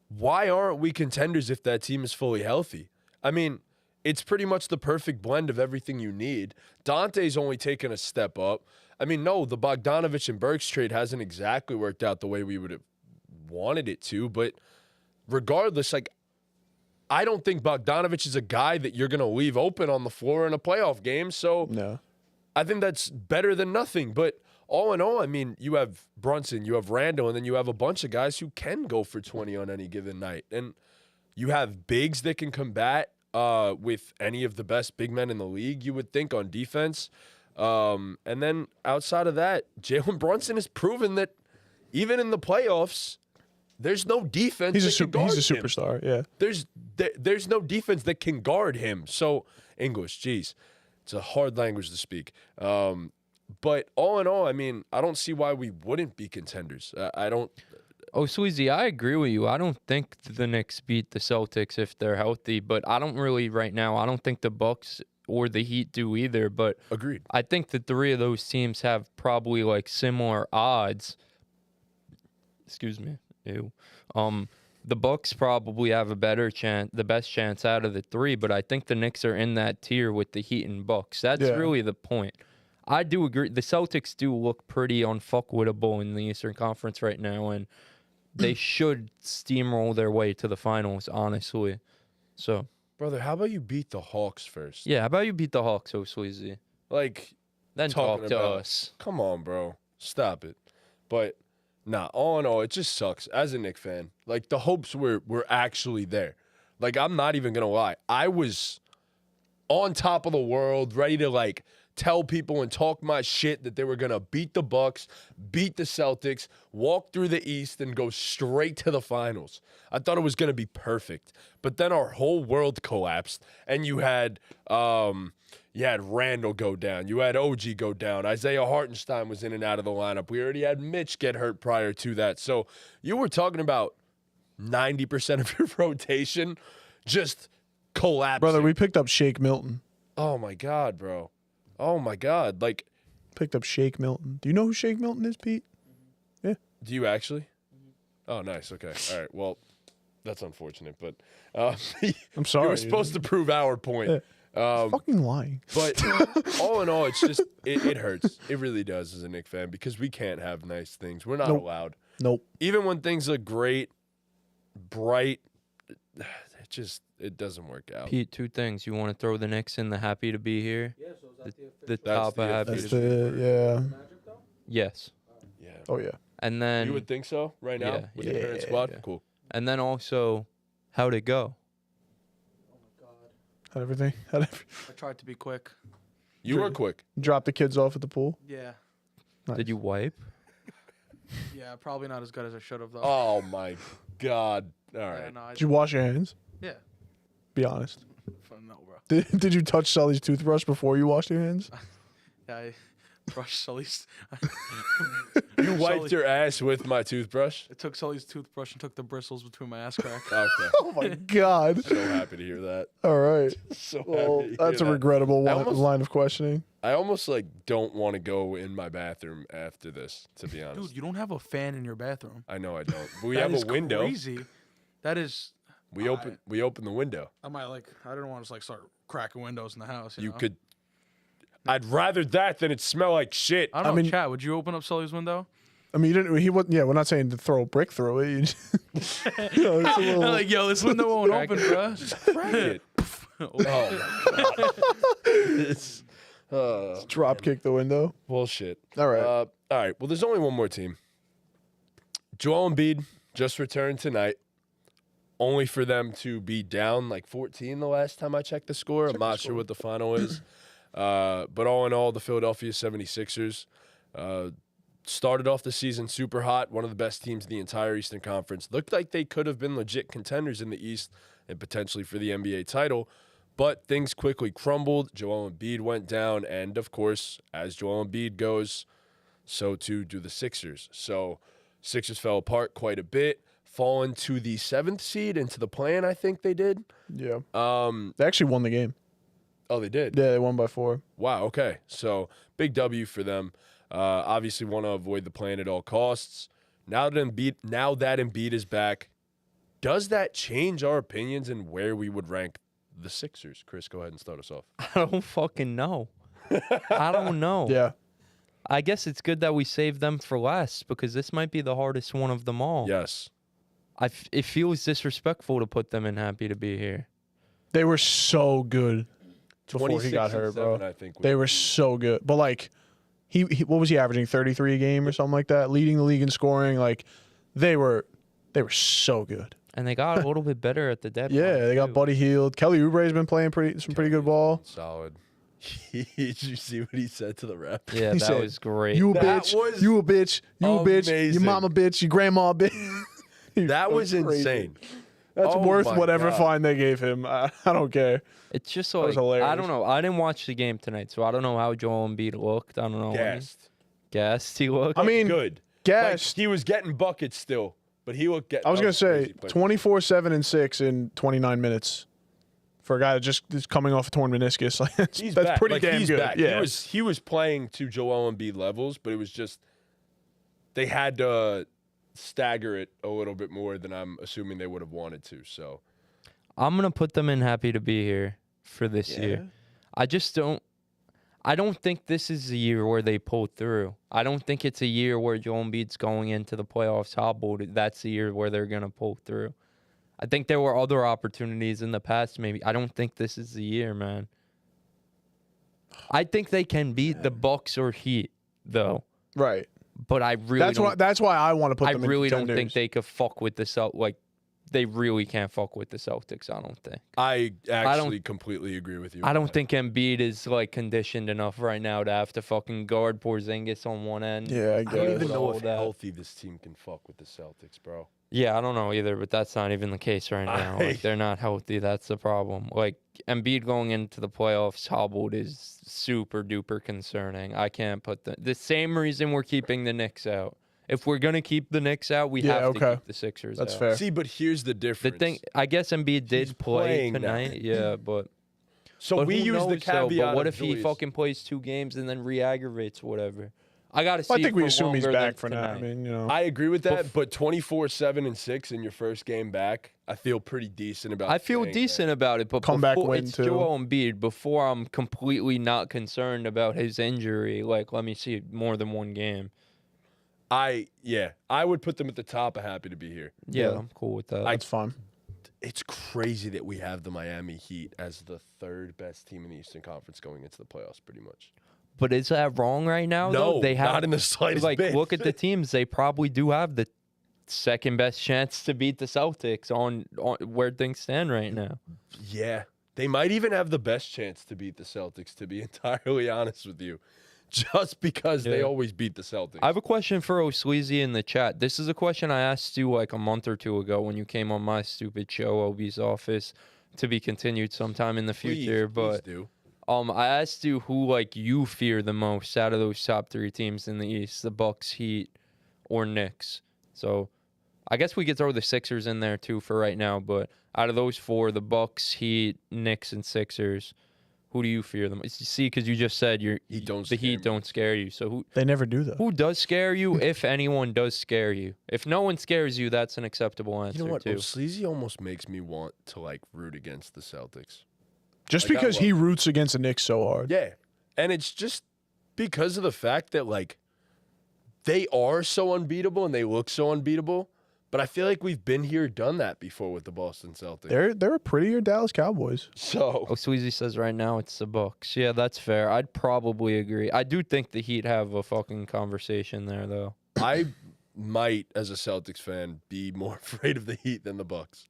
why aren't we contenders if that team is fully healthy? I mean, it's pretty much the perfect blend of everything you need. Dante's only taken a step up. I mean, no, the Bogdanovich and Burks trade hasn't exactly worked out the way we would have wanted it to, but regardless, like, I don't think Bogdanovich is a guy that you're going to leave open on the floor in a playoff game. So no. I think that's better than nothing. But all in all, I mean, you have Brunson, you have Randall, and then you have a bunch of guys who can go for 20 on any given night. And you have bigs that can combat with any of the best big men in the league, you would think, on defense. And then outside of that, Jalen Brunson has proven that even in the playoffs, there's no defense He's a him. superstar, yeah. There's no defense that can guard him. So, English, geez, it's a hard language to speak. But all in all, I mean, I don't see why we wouldn't be contenders. I don't. Oh, Sweezy, I agree with you. I don't think the Knicks beat the Celtics if they're healthy, but I don't really right now. I don't think the Bucks or the Heat do either. But agreed. I think the 3 of those teams have probably like similar odds. Excuse me. Ew. The Bucks probably have a better chance, the best chance out of the 3, but I think the Knicks are in that tier with the Heat and Bucks. That's really the point. I do agree. The Celtics do look pretty unfuckwittable in the Eastern Conference right now, and they should steamroll their way to the finals, honestly. So, brother, how about you beat the Hawks first? Yeah, how about you beat the Hawks, oh Sleazy? Like, then talk to us. Come on, bro. Stop it. But nah, all in all, it just sucks. As a Knicks fan, like, the hopes were actually there. Like, I'm not even gonna lie. I was on top of the world, ready to, like, tell people and talk my shit that they were gonna beat the Bucks, beat the Celtics, walk through the East, and go straight to the finals. I thought it was gonna be perfect. But then our whole world collapsed, and you had Randall go down. You had OG go down. Isaiah Hartenstein was in and out of the lineup. We already had Mitch get hurt prior to that. So you were talking about 90% of your rotation just collapsing. Brother, we picked up Shake Milton. Oh my God, bro. Oh my God. Like, Picked up Shake Milton. Do you know who Shake Milton is, Pete? Yeah. do you actually? Oh, nice. Okay. All right. Well, that's unfortunate, but I'm sorry. you were supposed to prove our point. Fucking lying. But all in all, it's just it hurts. It really does as a Knicks fan because we can't have nice things. We're not Nope. allowed. Nope. Even when things look great, bright, it doesn't work out. Pete, two things. You want to throw the Knicks in the happy to be here? Yeah, so is The That's top the of happy That's to be yeah. Magic though? Yes. Yeah. Oh yeah. And then You would think so right now Yeah, with yeah, the current yeah, squad? yeah. Cool. and then also, how'd it go? Oh my god. Had everything. I tried to be quick. You were quick. Drop the kids off at the pool. Yeah. Nice. Did you wipe? Yeah, probably not as good as I should have though. Oh my God. All Yeah, right. no, I Did you wash your hands? yeah. Be honest. No, bro. Did you touch Sully's toothbrush before you washed your hands? Yeah, I brushed Sully's. You wiped Sully- your ass with my toothbrush? I took Sully's toothbrush and took the bristles between my ass crack. Okay. Oh my God. So happy to hear that. All right. So Well, happy to that's a hear that. regrettable almost- line of questioning. I almost like don't want to go in my bathroom after this, to be honest. Dude, you don't have a fan in your bathroom. I know I don't. But we That have is a window. Crazy. That is. We open the window. I might like. I don't want to like start cracking windows in the house. You know? could. I'd rather that than it smell like shit. I don't know. I mean- Chat. Would you open up Sully's window? I mean, you didn't. He wasn't. Yeah, we're not saying to throw a brick through it. You just, you know, it's a little, Like, yo, this window won't Crack open, it. bro. Crack it. Oh my God. It's drop kick the window. bullshit. All right. All right. Well, there's only one more team. Joel Embiid just returned tonight, only for them to be down like 14 the last time I checked the score. I'm not sure what the final is. But all in all, the Philadelphia 76ers started off the season super hot, one of the best teams in the entire Eastern Conference. Looked like they could have been legit contenders in the East and potentially for the NBA title. But things quickly crumbled. Joel Embiid went down. And, of course, as Joel Embiid goes, so too do the Sixers. So Sixers fell apart quite a bit, fallen to the 7th seed into the play-in, I think they did. Yeah. They actually won the game. Oh, they did? Yeah, they won by 4. Wow, okay. So big W for them. Obviously want to avoid the play-in at all costs. Now that Embiid is back, does that change our opinions and where we would rank the Sixers? Chris, go ahead and start us off. I don't fucking know. I don't know. Yeah. I guess it's good that we saved them for last because this might be the hardest one of them all. Yes. It feels disrespectful to put them in happy to be here. They were so good before he 26 got and hurt, 7, bro. I think. They were so good. But like, he what was he averaging? 33 a game or something like that, leading the league in scoring. Like, they were so good. And they got a little bit better at the deadline. Yeah, they got too. Buddy Hield. Kelly Oubre's been playing some pretty good ball. Solid. Did you see what he said to the ref? Yeah, He that said, was great. You a That bitch. was You a bitch. You a bitch. Your amazing. mama bitch. Your grandma bitch. That was crazy. insane. That's Oh worth my whatever God. fine they gave him. I don't care. It's just was like, I hilarious. don't know. I didn't watch the game tonight, so I don't know how Joel Embiid looked. I don't know. Gassed. Gassed he looked. I mean, Good. gassed. Like, he was getting buckets still, but he looked I was that going to say crazy play. 24, 7, and 6 in 29 minutes for a guy that just is coming off a torn meniscus. Like, that's He's that's back. pretty Like, damn he's good. back. Yeah. He was playing to Joel Embiid levels, but it was just they had to stagger it a little bit more than I'm assuming they would have wanted to. So I'm going to put them in happy to be here for this year. I don't think this is a year where they pull through. I don't think it's a year where Joel Embiid's going into the playoffs hobbled. That's the year where they're going to pull through. I think there were other opportunities in the past, maybe. I don't think this is the year, man. I think they can beat the Bucks or Heat, though. Right. But I really That's why I want to put I them in really don't contenders. think they could fuck with the Celtics. They really can't fuck with the Celtics, I don't think. I actually completely agree with you. I on don't that. think Embiid is conditioned enough right now to have to fucking guard Porzingis on one end. Yeah, I I don't guess. even know all if that. healthy this team can fuck with the Celtics, bro. Yeah, I don't know either, but that's not even the case right now. They're not healthy. That's the problem. Embiid going into the playoffs hobbled is super duper concerning. I can't put the same reason we're keeping the Knicks out. If we're gonna keep the Knicks out, we have to keep the Sixers That's out. fair. See, but here's the difference. The thing, I guess Embiid did play playing tonight. now. Yeah, but So we who use the knows, though? caveat. But what of if he Julius. fucking plays 2 games and then re-aggravates whatever? I gotta see. I think it we for assume he's longer back than for now. I tonight. mean, you know. I agree with that, but 24, 7, and 6 in your first game back, I feel pretty decent about. I feel saying decent about it, but Comeback before, win, it's too. Joel Embiid. Before I'm completely not concerned about his injury, like let me see more than 1 game. I would put them at the top of happy to be here. Yeah, Yeah. I'm cool with that. That's fine. It's crazy that we have the Miami Heat as the 3rd best team in the Eastern Conference going into the playoffs, pretty much. But is that wrong right now? No, though? They have, not in the slightest like, bit. look at the teams. They probably do have the 2nd best chance to beat the Celtics on where things stand right now. Yeah, they might even have the best chance to beat the Celtics, to be entirely honest with you, just because they Yeah. always beat the Celtics. I have a question for O'Sleazy in the chat. This is a question I asked you like a month or 2 ago when you came on my stupid show, Obi's Office, to be continued sometime in the future. Please do. I asked you who like you fear the most out of those top 3 teams in the East, the Bucks, Heat, or Knicks. So I guess we could throw the Sixers in there too for right now. But out of those 4, the Bucks, Heat, Knicks, and Sixers, who do you fear the most? You see, because you just said the Heat don't scare you. So They never do that. who does scare you? If anyone does scare you, if no one scares you, that's an acceptable answer You know what? too. Sleazy almost makes me want to like root against the Celtics. Just Like, I because love he it. roots against the Knicks so hard. Yeah, and it's just because of the fact that like they are so unbeatable and they look so unbeatable. But I feel like we've been here, done that before with the Boston Celtics. They're a prettier Dallas Cowboys. So O'Sweezy says right now it's the Bucks. Yeah, that's fair. I'd probably agree. I do think the Heat have a fucking conversation there, though. I might, as a Celtics fan, be more afraid of the Heat than the Bucks.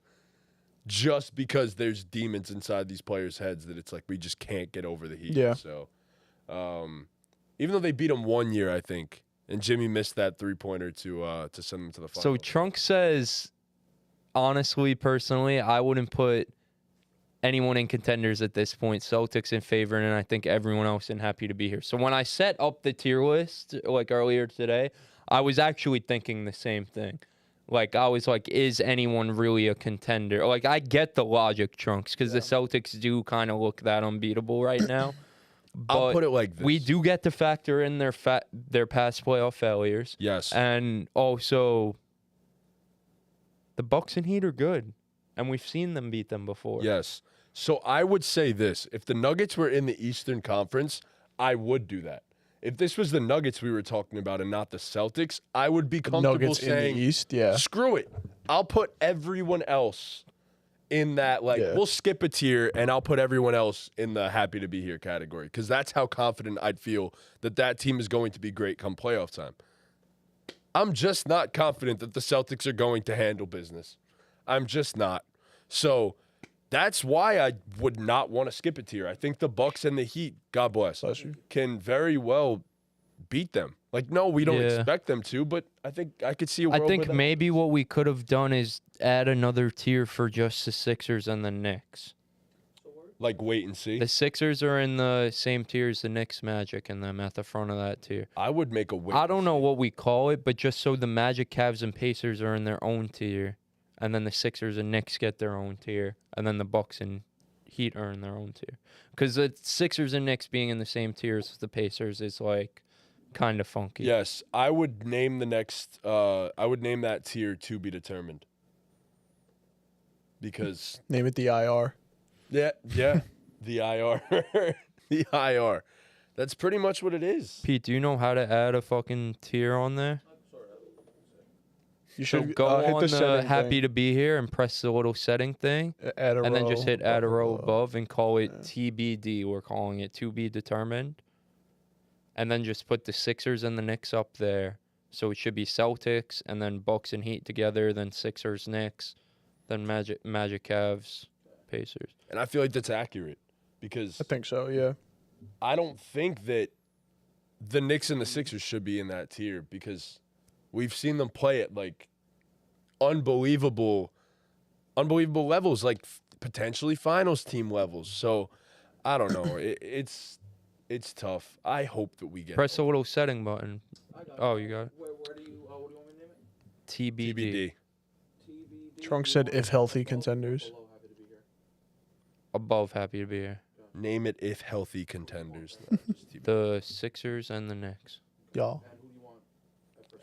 Just because there's demons inside these players' heads that it's like we just can't get over the Heat. Yeah. So, even though they beat them 1 year, I think, and Jimmy missed that 3-pointer to send them to the finals. So Trunk says, honestly, personally, I wouldn't put anyone in contenders at this point. Celtics in favor, and I think everyone else in happy to be here. So when I set up the tier list, like earlier today, I was actually thinking the same thing. Like, I was like, is anyone really a contender? Like, I get the logic, Trunks, because the Celtics do kind of look that unbeatable right now. But I'll put it like this. we do get to factor in their past playoff failures. Yes. And also, the Bucks and Heat are good, and we've seen them beat them before. Yes. So I would say this. If the Nuggets were in the Eastern Conference, I would do that. If this was the Nuggets we were talking about and not the Celtics, I would be comfortable Nuggets saying, in the East, yeah. screw it. I'll put everyone else in that, like, Yeah. we'll skip a tier and I'll put everyone else in the happy to be here category because that's how confident I'd feel that team is going to be great come playoff time. I'm just not confident that the Celtics are going to handle business. I'm just not. So that's why I would not want to skip a tier. I think the Bucks and the Heat, God bless, can very well beat them. Like, no, we don't expect them to, but I think I could see a world I think where that- maybe what we could have done is add another tier for just the Sixers and the Knicks. like wait and see. The Sixers are in the same tier as the Knicks, Magic, and them at the front of that tier. I would make a wait. I don't know what we call it, but just so the Magic, Cavs, and Pacers are in their own tier, and then the Sixers and Knicks get their own tier, and then the Bucks and Heat are in their own tier. Because the Sixers and Knicks being in the same tier as the Pacers is like kind of funky. Yes, I would name the next. I would name that tier to be determined. Because Name it the IR. yeah, the IR, the IR. That's pretty much what it is. Pete, do you know how to add a fucking tier on there? You So should go hit on the the setting happy thing. to be here and press the little setting thing, Add a and then row, just hit add a row blah, blah, above and call it TBD. We're calling it to be determined. And then just put the Sixers and the Knicks up there. So it should be Celtics and then Bucks and Heat together, then Sixers, Knicks, then Magic, Cavs, Pacers. And I feel like that's accurate because I think so, yeah. I don't think that the Knicks and the Sixers should be in that tier because we've seen them play at like unbelievable levels, like potentially finals team levels. So I don't know. It's tough. I hope that we get. Press the little setting button. Oh, you got it. Where do you want TBD. TBD. Trunk said if healthy contenders. Above happy to be here. Name it if healthy contenders. No, just TBD. The Sixers and the Knicks. Y'all.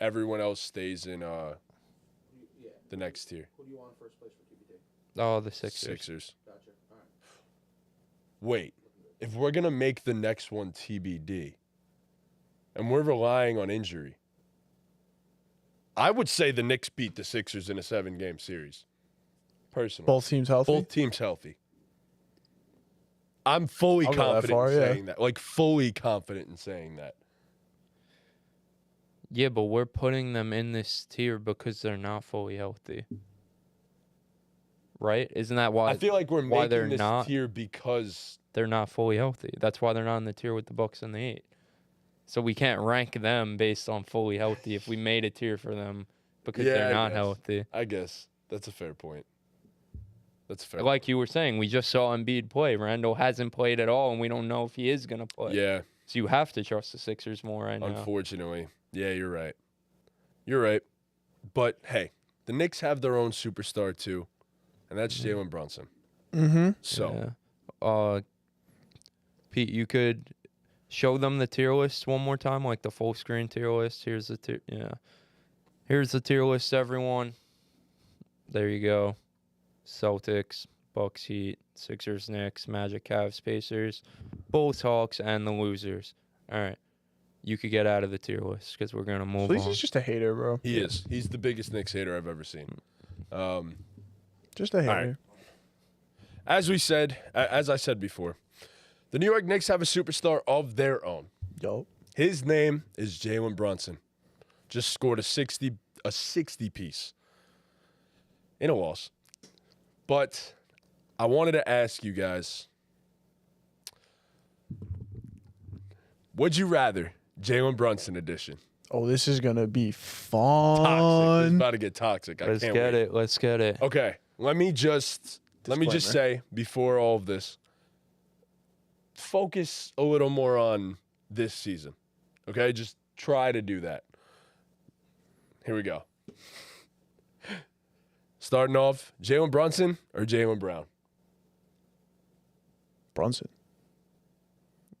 Everyone else stays in the next tier. Who do you want in first place for TBD? Oh, the Sixers. Sixers. Gotcha. All right. Wait, if we're gonna make the next one TBD, and we're relying on injury, I would say the Knicks beat the Sixers in a 7-game series. Personally, Both teams healthy. both teams healthy. I'm fully I'll go that confident far, in yeah. saying that. Like fully confident in saying that. Yeah, but we're putting them in this tier because they're not fully healthy. Right? Isn't that why I feel like we're why they're making this not- tier because they're not fully healthy? That's why they're not in the tier with the Bucks and the 8. So we can't rank them based on fully healthy if we made a tier for them because Yeah, they're I not guess. healthy. I guess that's a fair point. That's a fair. Like you were saying, we just saw Embiid play. Randall hasn't played at all, and we don't know if he is going to play. Yeah, So you have to trust the Sixers more right now. unfortunately. Yeah, you're right. You're right. But hey, the Knicks have their own superstar too, and that's Jalen Brunson. Mm-hmm. So Yeah. Pete, you could show them the tier list one more time, like the full screen tier list. Here's the tier. Yeah. Here's the tier list, everyone. There you go. Celtics, Bucks, Heat, Sixers, Knicks, Magic, Cavs, Pacers, Bulls, Hawks, and the losers. All right. You could get out of the tier list because we're going to move Please, on. he's just a hater, bro. he is. He's the biggest Knicks hater I've ever seen. Just a hater. right. As we said, as I said before, the New York Knicks have a superstar of their own. Yo. His name is Jalen Brunson. Just scored a 60 piece in a loss. But I wanted to ask you guys, would you rather Jalen Brunson edition? Oh, this is gonna be Toxic. It's fun. about to get toxic. I Let's can't get wait. it. Let's get it. Okay, let me just say before all of this, focus a little more on this season. Okay, just try to do that. Here we go. Starting off, Jalen Brunson or Jalen Brown? Brunson.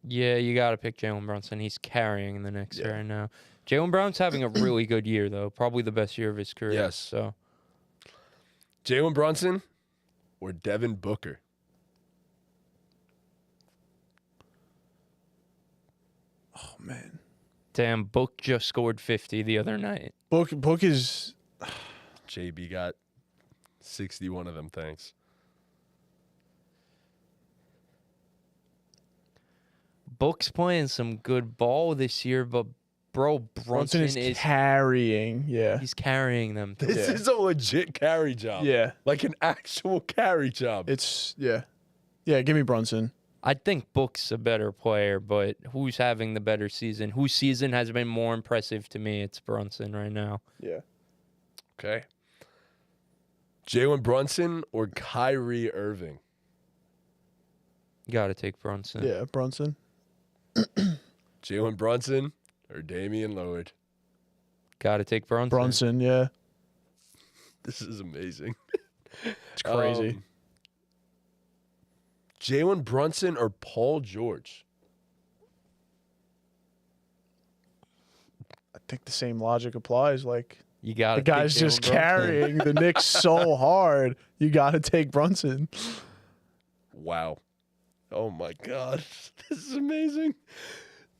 Yeah, you got to pick Jalen Brunson. He's carrying the Knicks Yeah. right now. Jalen Brown's having a really good year, though. Probably the best year of his career. Yes. So Jalen Brunson or Devin Booker? Oh man. damn, Book just scored 50 the other night. Book is JB got 61 of them, thanks. Book's playing some good ball this year, but bro, Brunson is is carrying. Yeah. he's carrying them. This Yeah. is a legit carry job. Yeah. Like an actual carry job. It's yeah. Yeah, give me Brunson. I think Book's a better player, but who's having the better season? Whose season has been more impressive to me? It's Brunson right now. Yeah. Okay. Jalen Brunson or Kyrie Irving? You got to take Brunson. Yeah, Brunson. Jalen Brunson or Damian Lillard? Got to take Brunson. Brunson, yeah. This is amazing. It's crazy. Jalen Brunson or Paul George? I think the same logic applies. Like You got the guy's just carrying the Knicks so hard. You got to take Brunson. Wow. Oh my God. This is amazing.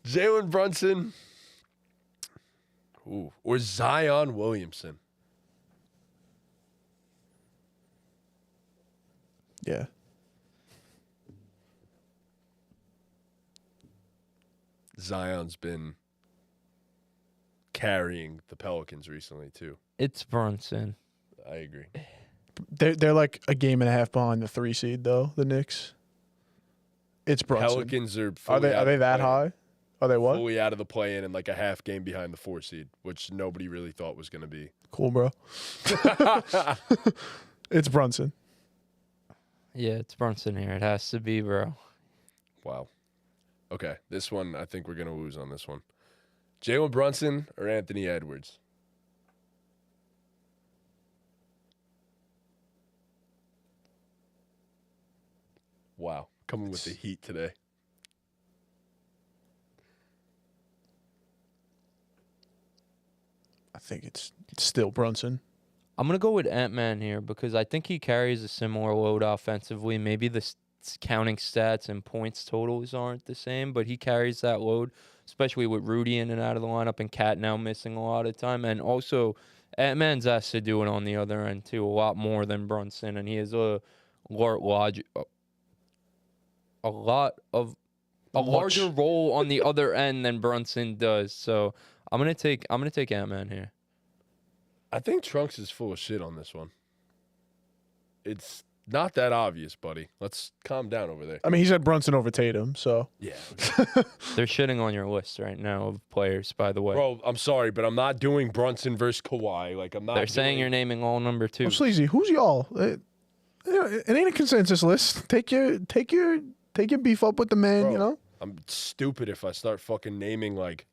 Jalen Brunson or Zion Williamson? Yeah. Zion's been carrying the Pelicans recently too. It's Brunson. I agree. They're like a game and a half behind the 3 seed though, the Knicks. It's Brunson. Pelicans are Are fully they out of the that play-in. high? Are they what? Fully out of the play-in and like a half game behind the 4 seed, which nobody really thought was going to be. Cool, bro. It's Brunson. Yeah, it's Brunson here. It has to be, bro. Wow. Okay, this one, I think we're going to lose on this one. Jalen Brunson or Anthony Edwards? Wow. Coming with the heat today. I think it's still Brunson. I'm going to go with Ant-Man here because I think he carries a similar load offensively. Maybe the counting stats and points totals aren't the same, but he carries that load, especially with Rudy in and out of the lineup and Cat now missing a lot of time. And also, Ant-Man's asked to do it on the other end, too, a lot more than Brunson. And he has a larger role on the other end than Brunson does. So I'm gonna take Ant-Man here. I think Trunks is full of shit on this one. It's not that obvious, buddy. Let's calm down over there. I mean, he said Brunson over Tatum, so. Yeah. They're shitting on your list right now of players, by the way. Bro, I'm sorry, but I'm not doing Brunson versus Kawhi. Like, I'm not. They're saying you're naming all number 2. I'm sleazy. Who's y'all? It ain't a consensus list. Take your beef up with the man, Bro, you know? I'm stupid if I start fucking naming, like,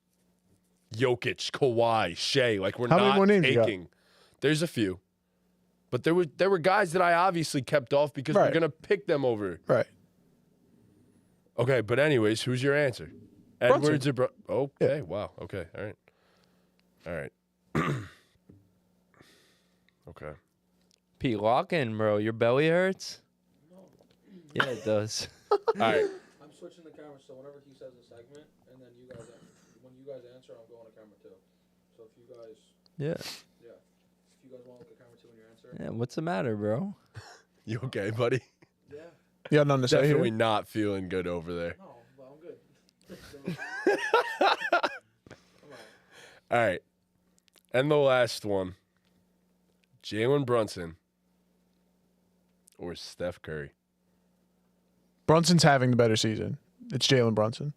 Jokic, Kawhi, Shea. Like, we're How many not more names you got? taking. There's a few. But there were guys that I obviously kept off because we're Right. going to pick them over. Right. Okay, but anyways, who's your answer? Brunson. Edwards or Okay, wow. Okay, all right. All right. Okay. Pete, lock in, bro. Your belly hurts? Yeah, it does. All right. I'm switching the camera, so whenever he says a segment, and then you guys, when you guys answer, I'm going to camera 2. So if you guys, Yeah. if you guys want to look at camera 2 when you answer, Yeah, what's the matter, bro? You okay, buddy? yeah, You got nothing to say Definitely here? not feeling good over there. no, but I'm good. All right. And the last one. Jalen Brunson or Steph Curry. Brunson's having the better season. It's Jalen Brunson.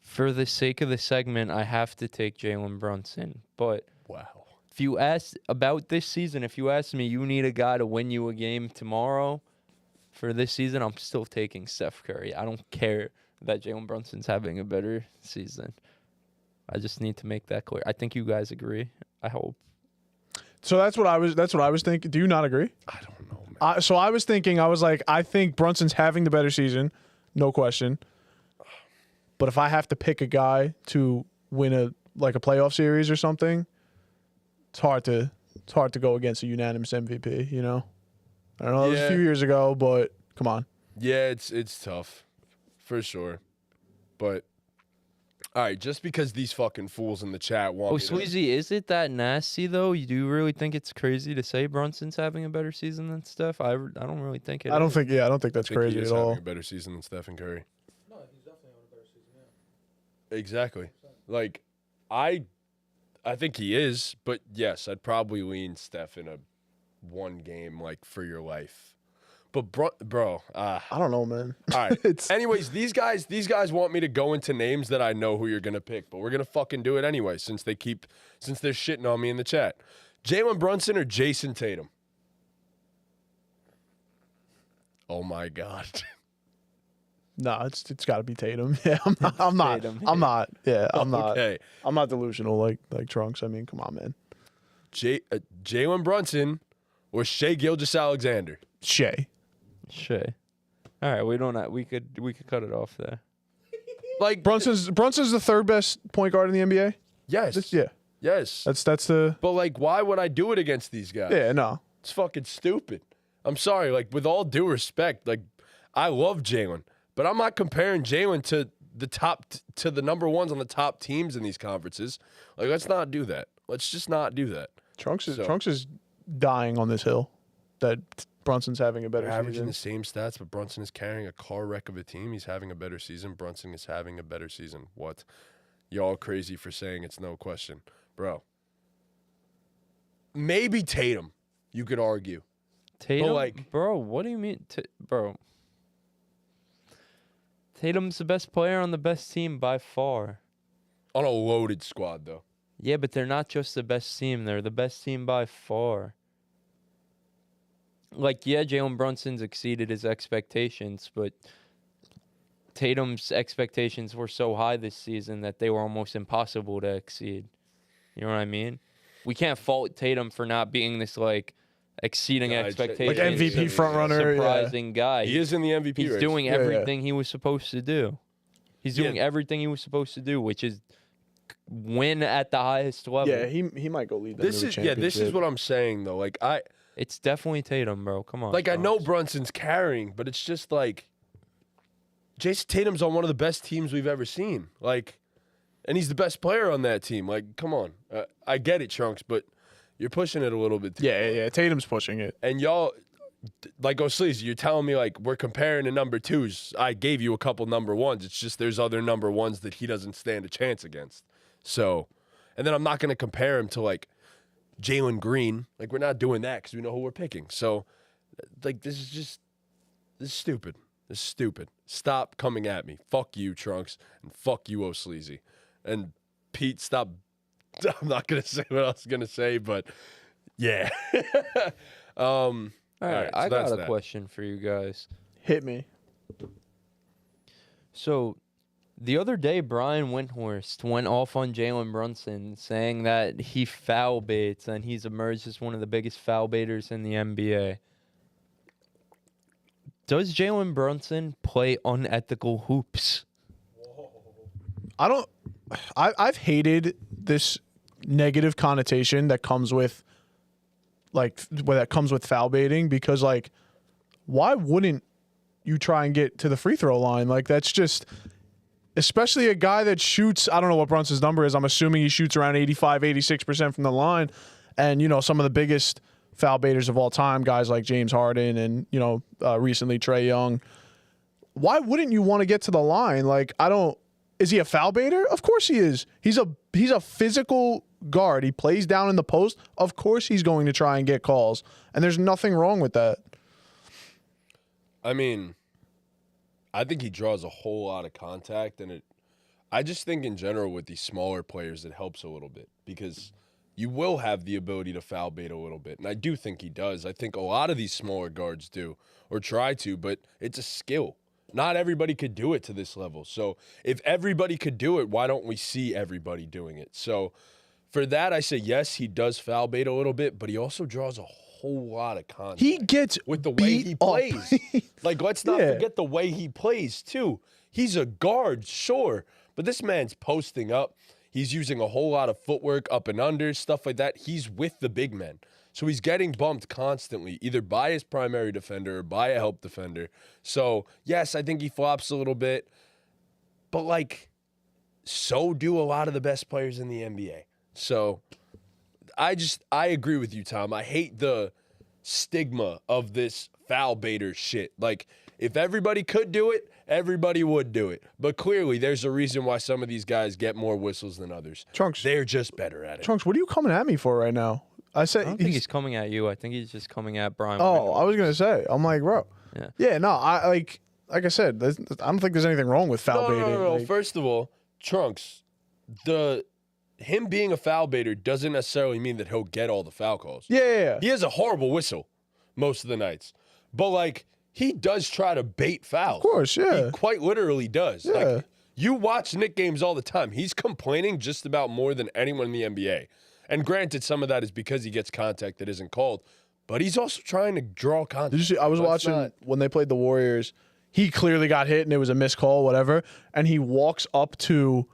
For the sake of the segment, I have to take Jalen Brunson. But Wow. if you ask about this season, if you ask me, you need a guy to win you a game tomorrow for this season, I'm still taking Steph Curry. I don't care that Jalen Brunson's having a better season. I just need to make that clear. I think you guys agree. I hope. So that's what I was thinking. Do you not agree? I don't know, man. So I was thinking, I think Brunson's having the better season, no question. But if I have to pick a guy to win a playoff series or something, it's hard to go against a unanimous MVP, you know? I don't know, it was a few years ago, but come on. Yeah, it's tough. For sure. But all right, just because these fucking fools in the chat want Oh, me to- Sweezy, is it that nasty, though? You do really think it's crazy to say Brunson's having a better season than Steph? I don't really think it I don't is. think that's think crazy he at is all. having a better season than Stephen Curry. No, he's definitely having a better season. Yeah. Exactly. Like, I think he is, but yes, I'd probably lean Steph in a one game, like, for your life. But bro, I don't know, man. all right. It's Anyways, these guys want me to go into names that I know who you're gonna pick, but we're gonna fucking do it anyway since they're shitting on me in the chat. Jalen Brunson or Jason Tatum? Oh my god. no, it's got to be Tatum. Yeah, I'm not. Tatum. I'm not. Yeah, I'm not. Okay. I'm not delusional like Trunks. I mean, come on, man. Jalen Brunson or Shea Gilgeous-Alexander? Shea. Shea. All right, we could cut it off there. Like, Brunson's the third best point guard in the NBA. yes. Yeah, Yes. that's the. But, like, why would I do it against these guys? Yeah, no. It's fucking stupid. I'm sorry. Like, with all due respect, like, I love Jalen, but I'm not comparing Jalen to the to the number ones on the top teams in these conferences. Like, let's not do that. Let's just not do that. Trunks is dying on this hill that Brunson's having a better They're averaging season. the same stats, but Brunson is carrying a car wreck of a team. He's having a better season. Brunson is having a better season. What? Y'all crazy for saying it's no question. Bro. Maybe Tatum, you could argue. Tatum, like- bro, what do you mean, bro? Tatum's the best player on the best team by far. On a loaded squad, though. Yeah, but they're not just the best team. They're the best team by far. Like, yeah, Jalen Brunson's exceeded his expectations, but Tatum's expectations were so high this season that they were almost impossible to exceed. You know what I mean? We can't fault Tatum for not being this like exceeding Guy, expectations, Like MVP frontrunner, surprising guy. He is in the MVP He's race. doing Yeah, everything he was supposed to do. He's doing Yeah. everything he was supposed to do, which is win at the highest level. Yeah, he might go lead them This to the is championship. this is what I'm saying though. Like It's definitely Tatum, bro. Come on. I know Charles. Brunson's carrying, but it's just like Jason Tatum's on one of the best teams we've ever seen. Like, and he's the best player on that team. Like, come on. I get it, Trunks, but you're pushing it a little bit too far. Yeah. Tatum's pushing it. And y'all, like O'Sleazy, you're telling me like we're comparing to number twos. I gave you a couple number ones. It's just there's other number ones that he doesn't stand a chance against. So, and then I'm not going to compare him to like Jalen Green. Like, we're not doing that because we know who we're picking. So, like, this is stupid. This is stupid. Stop coming at me. Fuck you, Trunks, and fuck you, O'Sleazy. And Pete, stop. I'm not going to say what I was going to say, but yeah. All right, so I that's got a that. question for you guys. Hit me. So, the other day, Brian Windhorst went off on Jalen Brunson, saying that he foul baits and he's emerged as one of the biggest foul baiters in the NBA. Does Jalen Brunson play unethical hoops? I've hated this negative connotation that comes with foul baiting, because like, why wouldn't you try and get to the free throw line? Like, that's just, especially a guy that shoots, I don't know what Brunson's number is. I'm assuming he shoots around 85, 86% from the line. And, you know, some of the biggest foul baiters of all time, guys like James Harden and, you know, recently Trae Young. Why wouldn't you want to get to the line? Like, is he a foul baiter? Of course he is. He's a physical guard. He plays down in the post. Of course he's going to try and get calls. And there's nothing wrong with that. I mean, I think he draws a whole lot of contact, and I just think in general with these smaller players it helps a little bit, because you will have the ability to foul bait a little bit, and I do think he does. I think a lot of these smaller guards do, or try to, but it's a skill. Not everybody could do it to this level. So if everybody could do it, why don't we see everybody doing it? So for that, I say yes, he does foul bait a little bit, but he also draws a whole lot of contact. He gets with the way beat he up. plays. Like, let's not Yeah. forget the way he plays, too. He's a guard, sure, but this man's posting up. He's using a whole lot of footwork, up and under, stuff like that. He's with the big men. So he's getting bumped constantly, either by his primary defender or by a help defender. So, yes, I think he flops a little bit, but, like, so do a lot of the best players in the NBA. So I agree with you, Tom. I hate the stigma of this foul baiter shit. Like, if everybody could do it, everybody would do it. But clearly, there's a reason why some of these guys get more whistles than others. Trunks. They're just better at it. Trunks, what are you coming at me for right now? I said I don't think he's coming at you. I think he's just coming at Brian. Oh, I was gonna say. I'm like, bro. Yeah. No. I like I said. I don't think there's anything wrong with foul baiting. No. Like, First of all, Trunks, him being a foul baiter doesn't necessarily mean that he'll get all the foul calls. yeah. He has a horrible whistle most of the nights. But, like, he does try to bait fouls. Of course, yeah. He quite literally does. Yeah. Like, you watch Knick games all the time. He's complaining just about more than anyone in the NBA. And granted, some of that is because he gets contact that isn't called. But he's also trying to draw contact. Did you see? I was Let's watching not- when they played the Warriors. He clearly got hit and it was a missed call, whatever. And he walks up to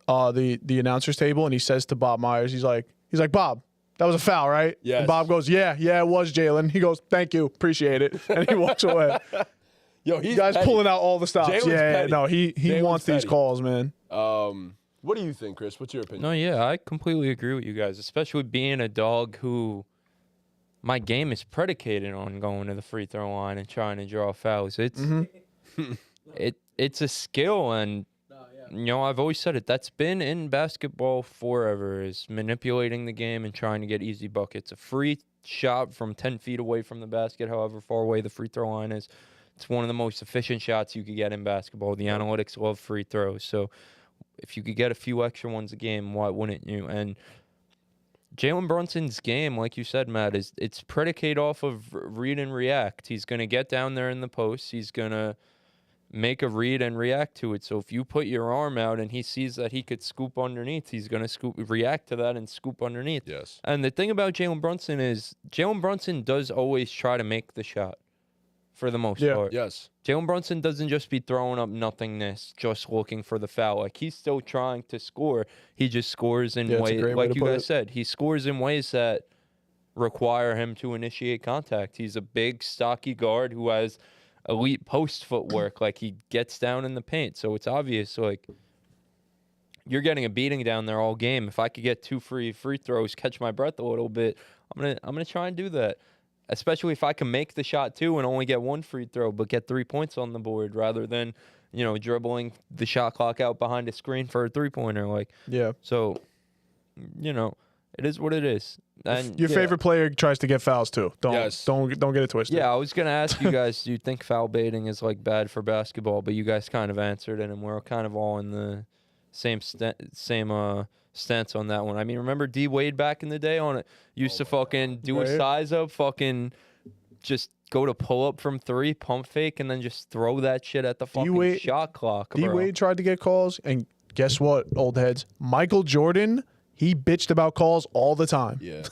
the announcer's table and he says to Bob Myers, he's like, Bob, that was a foul, right? Yes. And Bob goes, yeah, it was, Jalen. He goes, thank you, appreciate it, and he walks away. Yo, he's Guys petty. pulling out all the stops. Jalen's Yeah, petty. no, he Jalen's wants these petty. calls, man. What do you think, Chris? What's your opinion? No, yeah, I completely agree with you guys, especially being a dog who my game is predicated on going to the free throw line and trying to draw fouls. It's it's a skill, and you know, I've always said it. That's been in basketball forever, is manipulating the game and trying to get easy buckets. A free shot from 10 feet away from the basket, however far away the free throw line is, it's one of the most efficient shots you could get in basketball. The analytics love free throws. So if you could get a few extra ones a game, why wouldn't you? And Jalen Brunson's game, like you said, Matt, it's predicated off of read and react. He's going to get down there in the post. He's going to make a read and react to it. So if you put your arm out and he sees that he could scoop underneath, he's going to react to that and scoop underneath. Yes. And the thing about Jalen Brunson is Jalen Brunson does always try to make the shot for the most part. Yes. Jalen Brunson doesn't just be throwing up nothingness, just looking for the foul. Like, he's still trying to score. He just scores in ways, like you guys said, he scores in ways that require him to initiate contact. He's a big, stocky guard who has elite post footwork. Like, he gets down in the paint. So it's obvious, like, you're getting a beating down there all game. If I could get 2 free throws, catch my breath a little bit, I'm gonna try and do that. Especially if I can make the shot too and only get 1 free throw, but get 3 points on the board rather than, dribbling the shot clock out behind a screen for a 3-pointer. Like, so, it is what it is. And your favorite player tries to get fouls too. Don't get it twisted. Yeah, I was gonna ask you guys, do you think foul baiting is like bad for basketball? But you guys kind of answered it, and we're kind of all in the same stance on that one. I mean, remember D Wade back in the day on it? Used to fucking do a size up, fucking just go to pull up from 3, pump fake, and then just throw that shit at the fucking shot clock. D Wade tried to get calls, and guess what, old heads? Michael Jordan. He bitched about calls all the time. Yeah.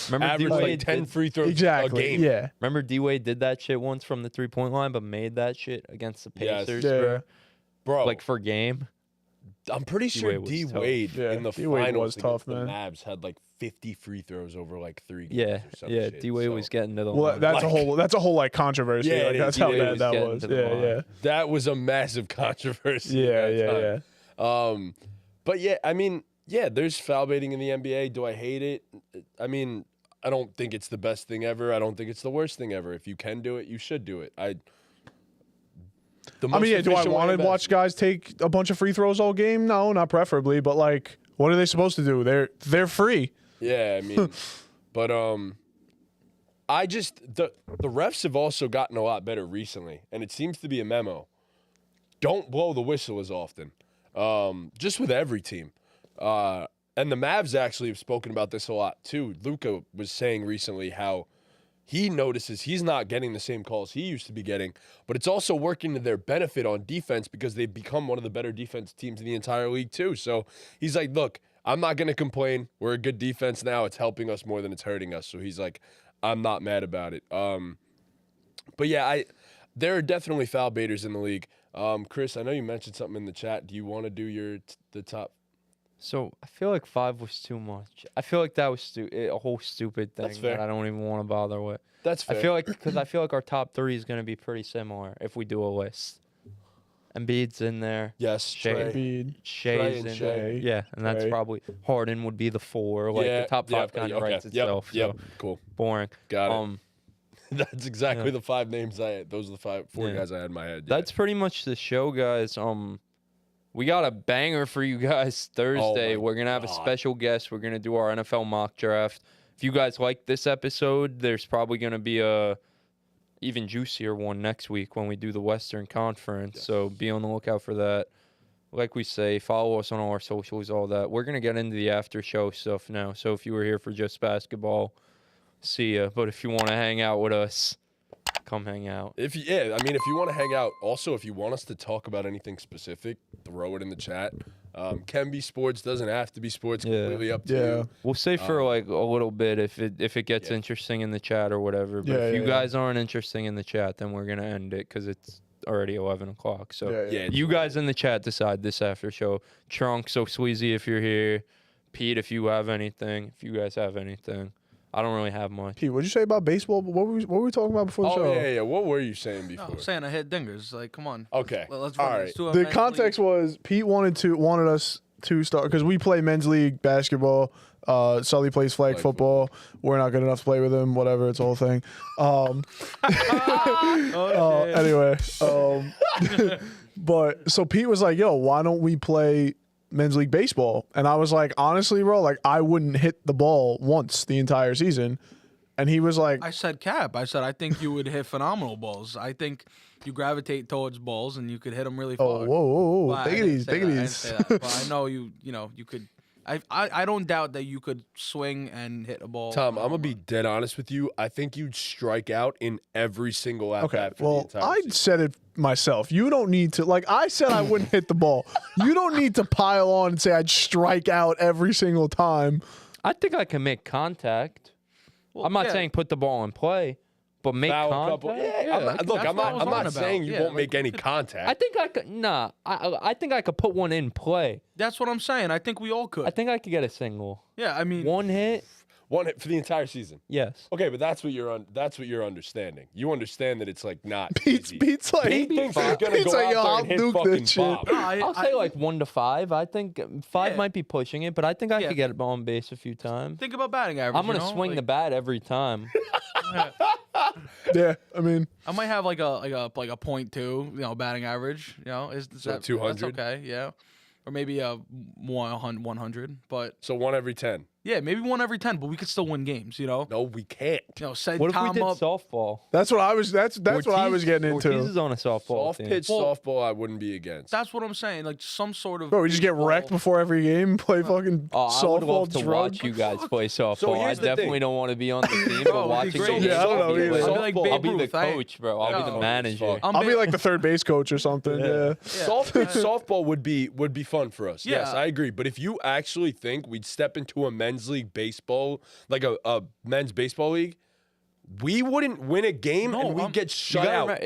Remember D Wade 10 free throws a game. Yeah. Remember D Wade did that shit once from the 3-point line, but made that shit against the Pacers, bro. Like for game. I'm pretty sure D Wade in the finals tough, the man. Mavs had like 50 free throws over like 3 games. Yeah, or some shit. D Wade was getting to the well, line. that's a whole like controversy. Yeah, like, that's how bad that was. Yeah. That was a massive controversy. Yeah. But yeah, I mean, yeah, there's foul baiting in the NBA. Do I hate it? I mean, I don't think it's the best thing ever. I don't think it's the worst thing ever. If you can do it, you should do it. Do I want to watch guys take a bunch of free throws all game? No, not preferably. But like, what are they supposed to do? They're free. Yeah, I mean, but the refs have also gotten a lot better recently, and it seems to be a memo. Don't blow the whistle as often. Just with every team. And the Mavs actually have spoken about this a lot too. Luka was saying recently how he notices he's not getting the same calls he used to be getting, but it's also working to their benefit on defense because they've become one of the better defense teams in the entire league too. So he's like, look, I'm not going to complain. We're a good defense now. It's helping us more than it's hurting us. So he's like, I'm not mad about it. But yeah, there are definitely foul baiters in the league. Chris, I know you mentioned something in the chat. Do you want to do the top? So I feel like 5 was too much. I feel like that was a whole stupid thing that I don't even want to bother with. That's fair. I feel like our top 3 is going to be pretty similar if we do a list. Embiid's in there. Yes, Embiid, Shay's in there. Yeah, and that's probably Harden would be the 4. Like the top 5 kind of writes itself. Yep. So Cool. boring. Got it. That's exactly the 5 names those are the 4 guys I had in my head. Yeah. That's pretty much the show, guys. We got a banger for you guys Thursday. We're going to have a special guest. We're going to do our NFL mock draft. If you guys like this episode, there's probably going to be a even juicier one next week when we do the Western Conference. Yes. So be on the lookout for that. Like we say, follow us on all our socials, all that. We're going to get into the after show stuff now. So if you were here for just basketball, see ya. But if you want to hang out with us, come hang out. If you want to hang out, also if you want us to talk about anything specific, throw it in the chat. Can be sports, doesn't have to be sports. Completely up to you. We'll say for like a little bit if it gets interesting in the chat or whatever. But if you guys aren't interesting in the chat, then we're gonna end it because it's already 11 o'clock. So you guys in the chat decide this after show. Trunk, so Sweezy if you're here, Pete if you have anything, if you guys have anything. I don't really have much. Pete, what'd you say about baseball? What were we talking about before the show? Yeah. What were you saying before? I'm saying I hit dingers. Like, come on. Okay. Let's all run right. this. Do The context was Pete wanted us to start because we play men's league basketball. Sully plays flag football. We're not good enough to play with him. Whatever. It's a whole thing. Anyway. But so Pete was like, "Yo, why don't we play men's league baseball?" And I was like, honestly, bro, like I wouldn't hit the ball once the entire season. And he was like, I said, Cap. I said, I think you would hit phenomenal balls. I think you gravitate towards balls and you could hit them really far. "Oh, whoa. Well, Take it easy. But I know you could. I don't doubt that you could swing and hit a ball. Tom, I'm gonna be dead honest with you. I think you'd strike out in every single at bat. Okay. Well, I said it myself. You don't need to, like I said, I wouldn't hit the ball. You don't need to pile on and say I'd strike out every single time. I think I can make contact. Well, I'm not yeah. saying put the ball in play, but make Foul a contact. couple. Yeah, Yeah, I'm not, look, that's I'm what I not. was I'm on not about. saying you Yeah, won't like, make any contact. I think I could. Nah, I think I could put one in play. That's what I'm saying. I think we all could. I think I could get a single. Yeah, I mean, One hit. One hit for the entire season. Yes. Okay, but that's what you're understanding. You understand that it's like not Pete's easy. like, Pete thinks he's gonna Pete's go like, out yo, there I'll and hit nuke fucking that shit. Bob. no, I'll say like 1 to 5. I think 5 Yeah. might be pushing it, but I think I Yeah. could get it on base a few times. think about batting average. I'm gonna you know? swing the Like, bat every time. Yeah, I mean, I might have like a 0.2, batting average. Is So that 200? That's okay, yeah, or maybe a 100. But So 1 every 10. yeah, maybe 1 every 10. But we could still win games. No, we can't. Set What if we Tom did up. softball? that's what I was. That's what I was getting Ortiz into. is on a softball Soft team. pitch Well- softball, I wouldn't be against. That's what I'm saying. Like some sort of. Bro, we just get baseball- wrecked before every game. Play fucking Oh, I would softball love to drug. watch you guys play softball. I here's the definitely thing. don't want to be on the team, Bro, but it'd be watching great. games, Yeah, I don't know I'll be either. like- I'll be like Softball. Babe I'll be the Ruth. coach, bro. I'll be Yeah. the Oh, manager. fuck. I'll be like the third base coach or something. Yeah. Soft pitch softball would be fun for us. Yes, Yeah. I agree. But if you actually think we'd step into a men's league baseball, like a men's baseball league, we wouldn't win a game No, and we'd get You shut gotta out. remember,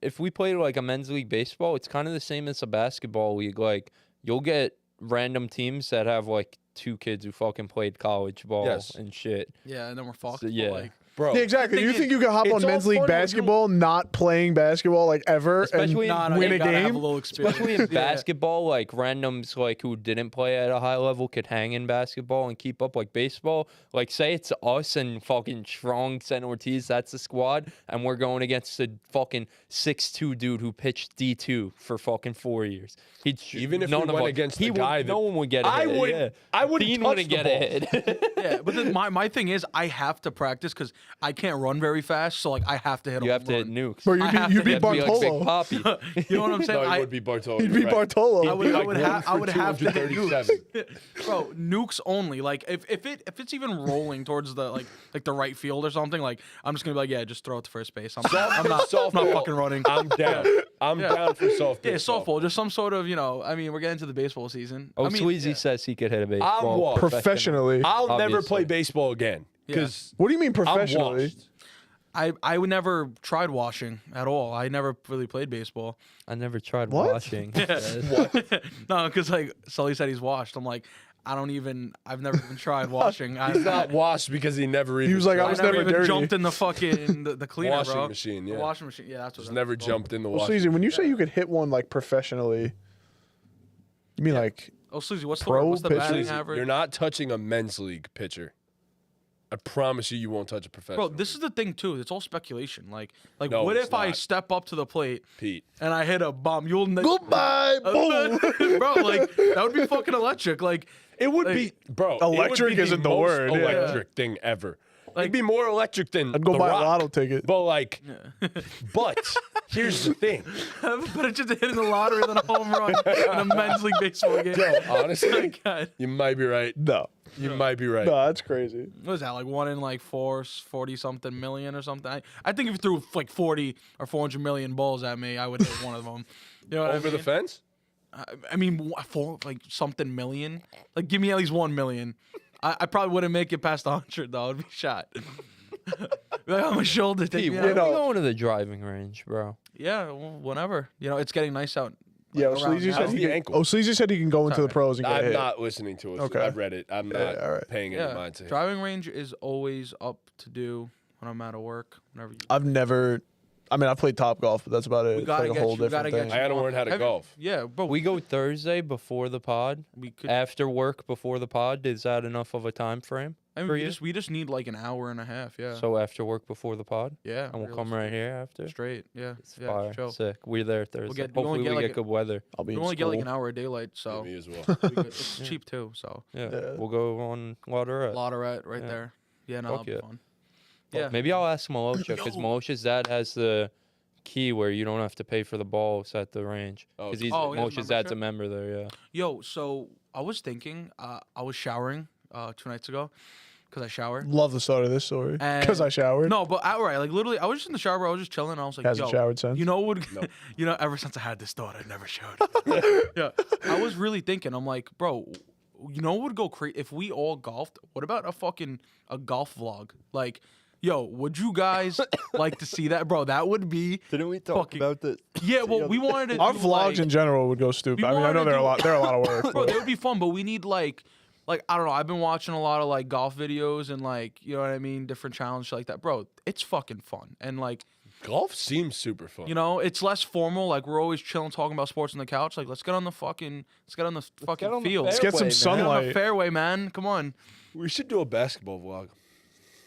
if we played like a men's league baseball, it's kind of the same as a basketball league. Like you'll get random teams that have like 2 kids who fucking played college ball Yes. and shit. Yeah, and then we're fucked. So, but, yeah. like, Bro, Yeah, exactly. thing You is, think you can hop it's on all men's league fun when you- basketball, not playing basketball like ever, Especially and in- win you a gotta have game? a little experience. Especially in Yeah. basketball, like randoms like who didn't play at a high level could hang in basketball and keep up. Like baseball, like say it's us and fucking strong Sen Ortiz, that's the squad, and we're going against a fucking 6'2" dude who pitched D2 for fucking 4 years. Even if none we of went us- against he the would- guy that- no one would get a I hit. wouldn't- Yeah. I wouldn't Dean touch wouldn't the get a hit. Yeah, but then my thing is I have to practice because I can't run very fast. So like I have to hit. You a have to home hit run. nukes. Bro, I have you to beat You have to be like Big Bartolo. Poppy. You know what I'm saying? no, I it would be Bartolo. He'd you're beat right. Bartolo. I would Like have one I would for have to hit 237. nukes. Bro, nukes only. Like if it's even rolling towards the like the right field or something, like I'm just gonna be like, yeah, just throw it to first base. I'm not Softball. fucking running. I'm down. I'm down for softball. Yeah, softball, just some sort of, I mean, we're getting to the baseball season. Oh, I mean, Sleazy yeah. says he could hit a baseball. washed. Professionally. I'll never Obviously. play baseball again Yeah. because What do you mean I'm professionally? washed. I would never tried washing at all. I never really played baseball. I never tried What? watching. No, because like Sully said he's washed. I'm like, I've never even tried washing. He's not washed because he never even. He was like, I tried. was never never even dirty. jumped in the fucking the cleaner, Washing bro. machine, The yeah. washing machine. Yeah, that's what. Just that's never called. jumped in the Well, washing. Sleazy, when you say you could hit one like professionally, you mean like Oh, Susie, what's Pro what's the pitch batting league. average? You're not touching a men's league pitcher. I promise you won't touch a professional. Bro, this is the thing too. It's all speculation. Like No, what it's if I not. step up to the plate Pete. and I hit a bomb? You'll goodbye, boom. bro. Like that would be fucking electric. Like It would Like, be, bro. electric it would be isn't the most word, yeah. Electric thing ever. It'd be more electric than I'd go The buy Rock. a lotto ticket. But like, but here's the thing. but it's just hitting the lottery than a home run in a men's league baseball game. Yo, honestly, God. you might be right. No, You might be right. no, that's crazy. What is that, like 1 in like 40 something million or something? I think if you threw like 40 or 400 million balls at me, I would hit one of them. You know what Over I the mean? fence? I mean, for like something million. Like, give me at least 1 million. I probably wouldn't make it past 100 though. I'd be shot. Like on my shoulder. Take Hey, me when out. are we going to the driving range, bro? Yeah, well, whenever. It's getting nice out. Yeah, around Sleazy now. said How's he the could, ankle? oh, Sleazy said he can go into the pros and get I'm hit. not listening to it. Okay. I've read it. I'm not all right. paying any Yeah, mind to him. driving range is always up to do when I'm out of work. Whenever you. I've never. I mean, I played Top Golf, but that's about it. We It's gotta like a get whole you- we gotta different get thing. I gotta learn how to Have you- golf. Yeah, bro. We go Thursday before the pod. we could. After work before the pod. Is that enough of a time frame? I mean, for we you? just need like an hour and a half. Yeah. So after work before the pod? yeah. And we'll come right here after? straight. Yeah. It's yeah. fire. Chill. Sick. We're there Thursday. get- we only Hopefully we get, get like, good weather. I'll be We in only get like school. an hour of daylight, so Me as well. we good. It's cheap too. So Yeah. Yeah. We'll go on Lauderette. Lotterette right Yeah. there. Yeah, no, Fuck that'll be yeah. fun. Yeah. Maybe I'll ask Malosha because Malosha's dad has the key where you don't have to pay for the balls at the range. Oh, Because Oh, he has Malosha's dad's a membership? member there, yeah. Yo, so I was thinking, I was showering 2 nights ago, because I shower. Love the start of this story. And- Because I showered. No, but outright, like literally, I was just in the shower, bro. I was just chilling. And I was like, Hasn't yo, showered since. you know what? No. You know, ever since I had this thought, I never showered. Yeah, I was really thinking. I'm like, bro, you know what would go crazy if we all golfed? What about a golf vlog? Like, yo, would you guys like to see that, bro? That would be. Didn't we talk fucking- about this? Yeah, well, we wanted to. Our do, vlogs like, in general would go stupid. we I mean, I know wanted to they're a lot of work. bro, but- they would be fun, but we need like I don't know. I've been watching a lot of like golf videos and like you know what I mean, different challenges like that, bro. It's fucking fun and like Golf seems super fun. you know, it's less formal. Like we're always chilling, talking about sports on the couch. Like let's get on the fucking field. Let's get some Fairway, man. sunlight. On the fairway, man. Come on. We should do a basketball vlog.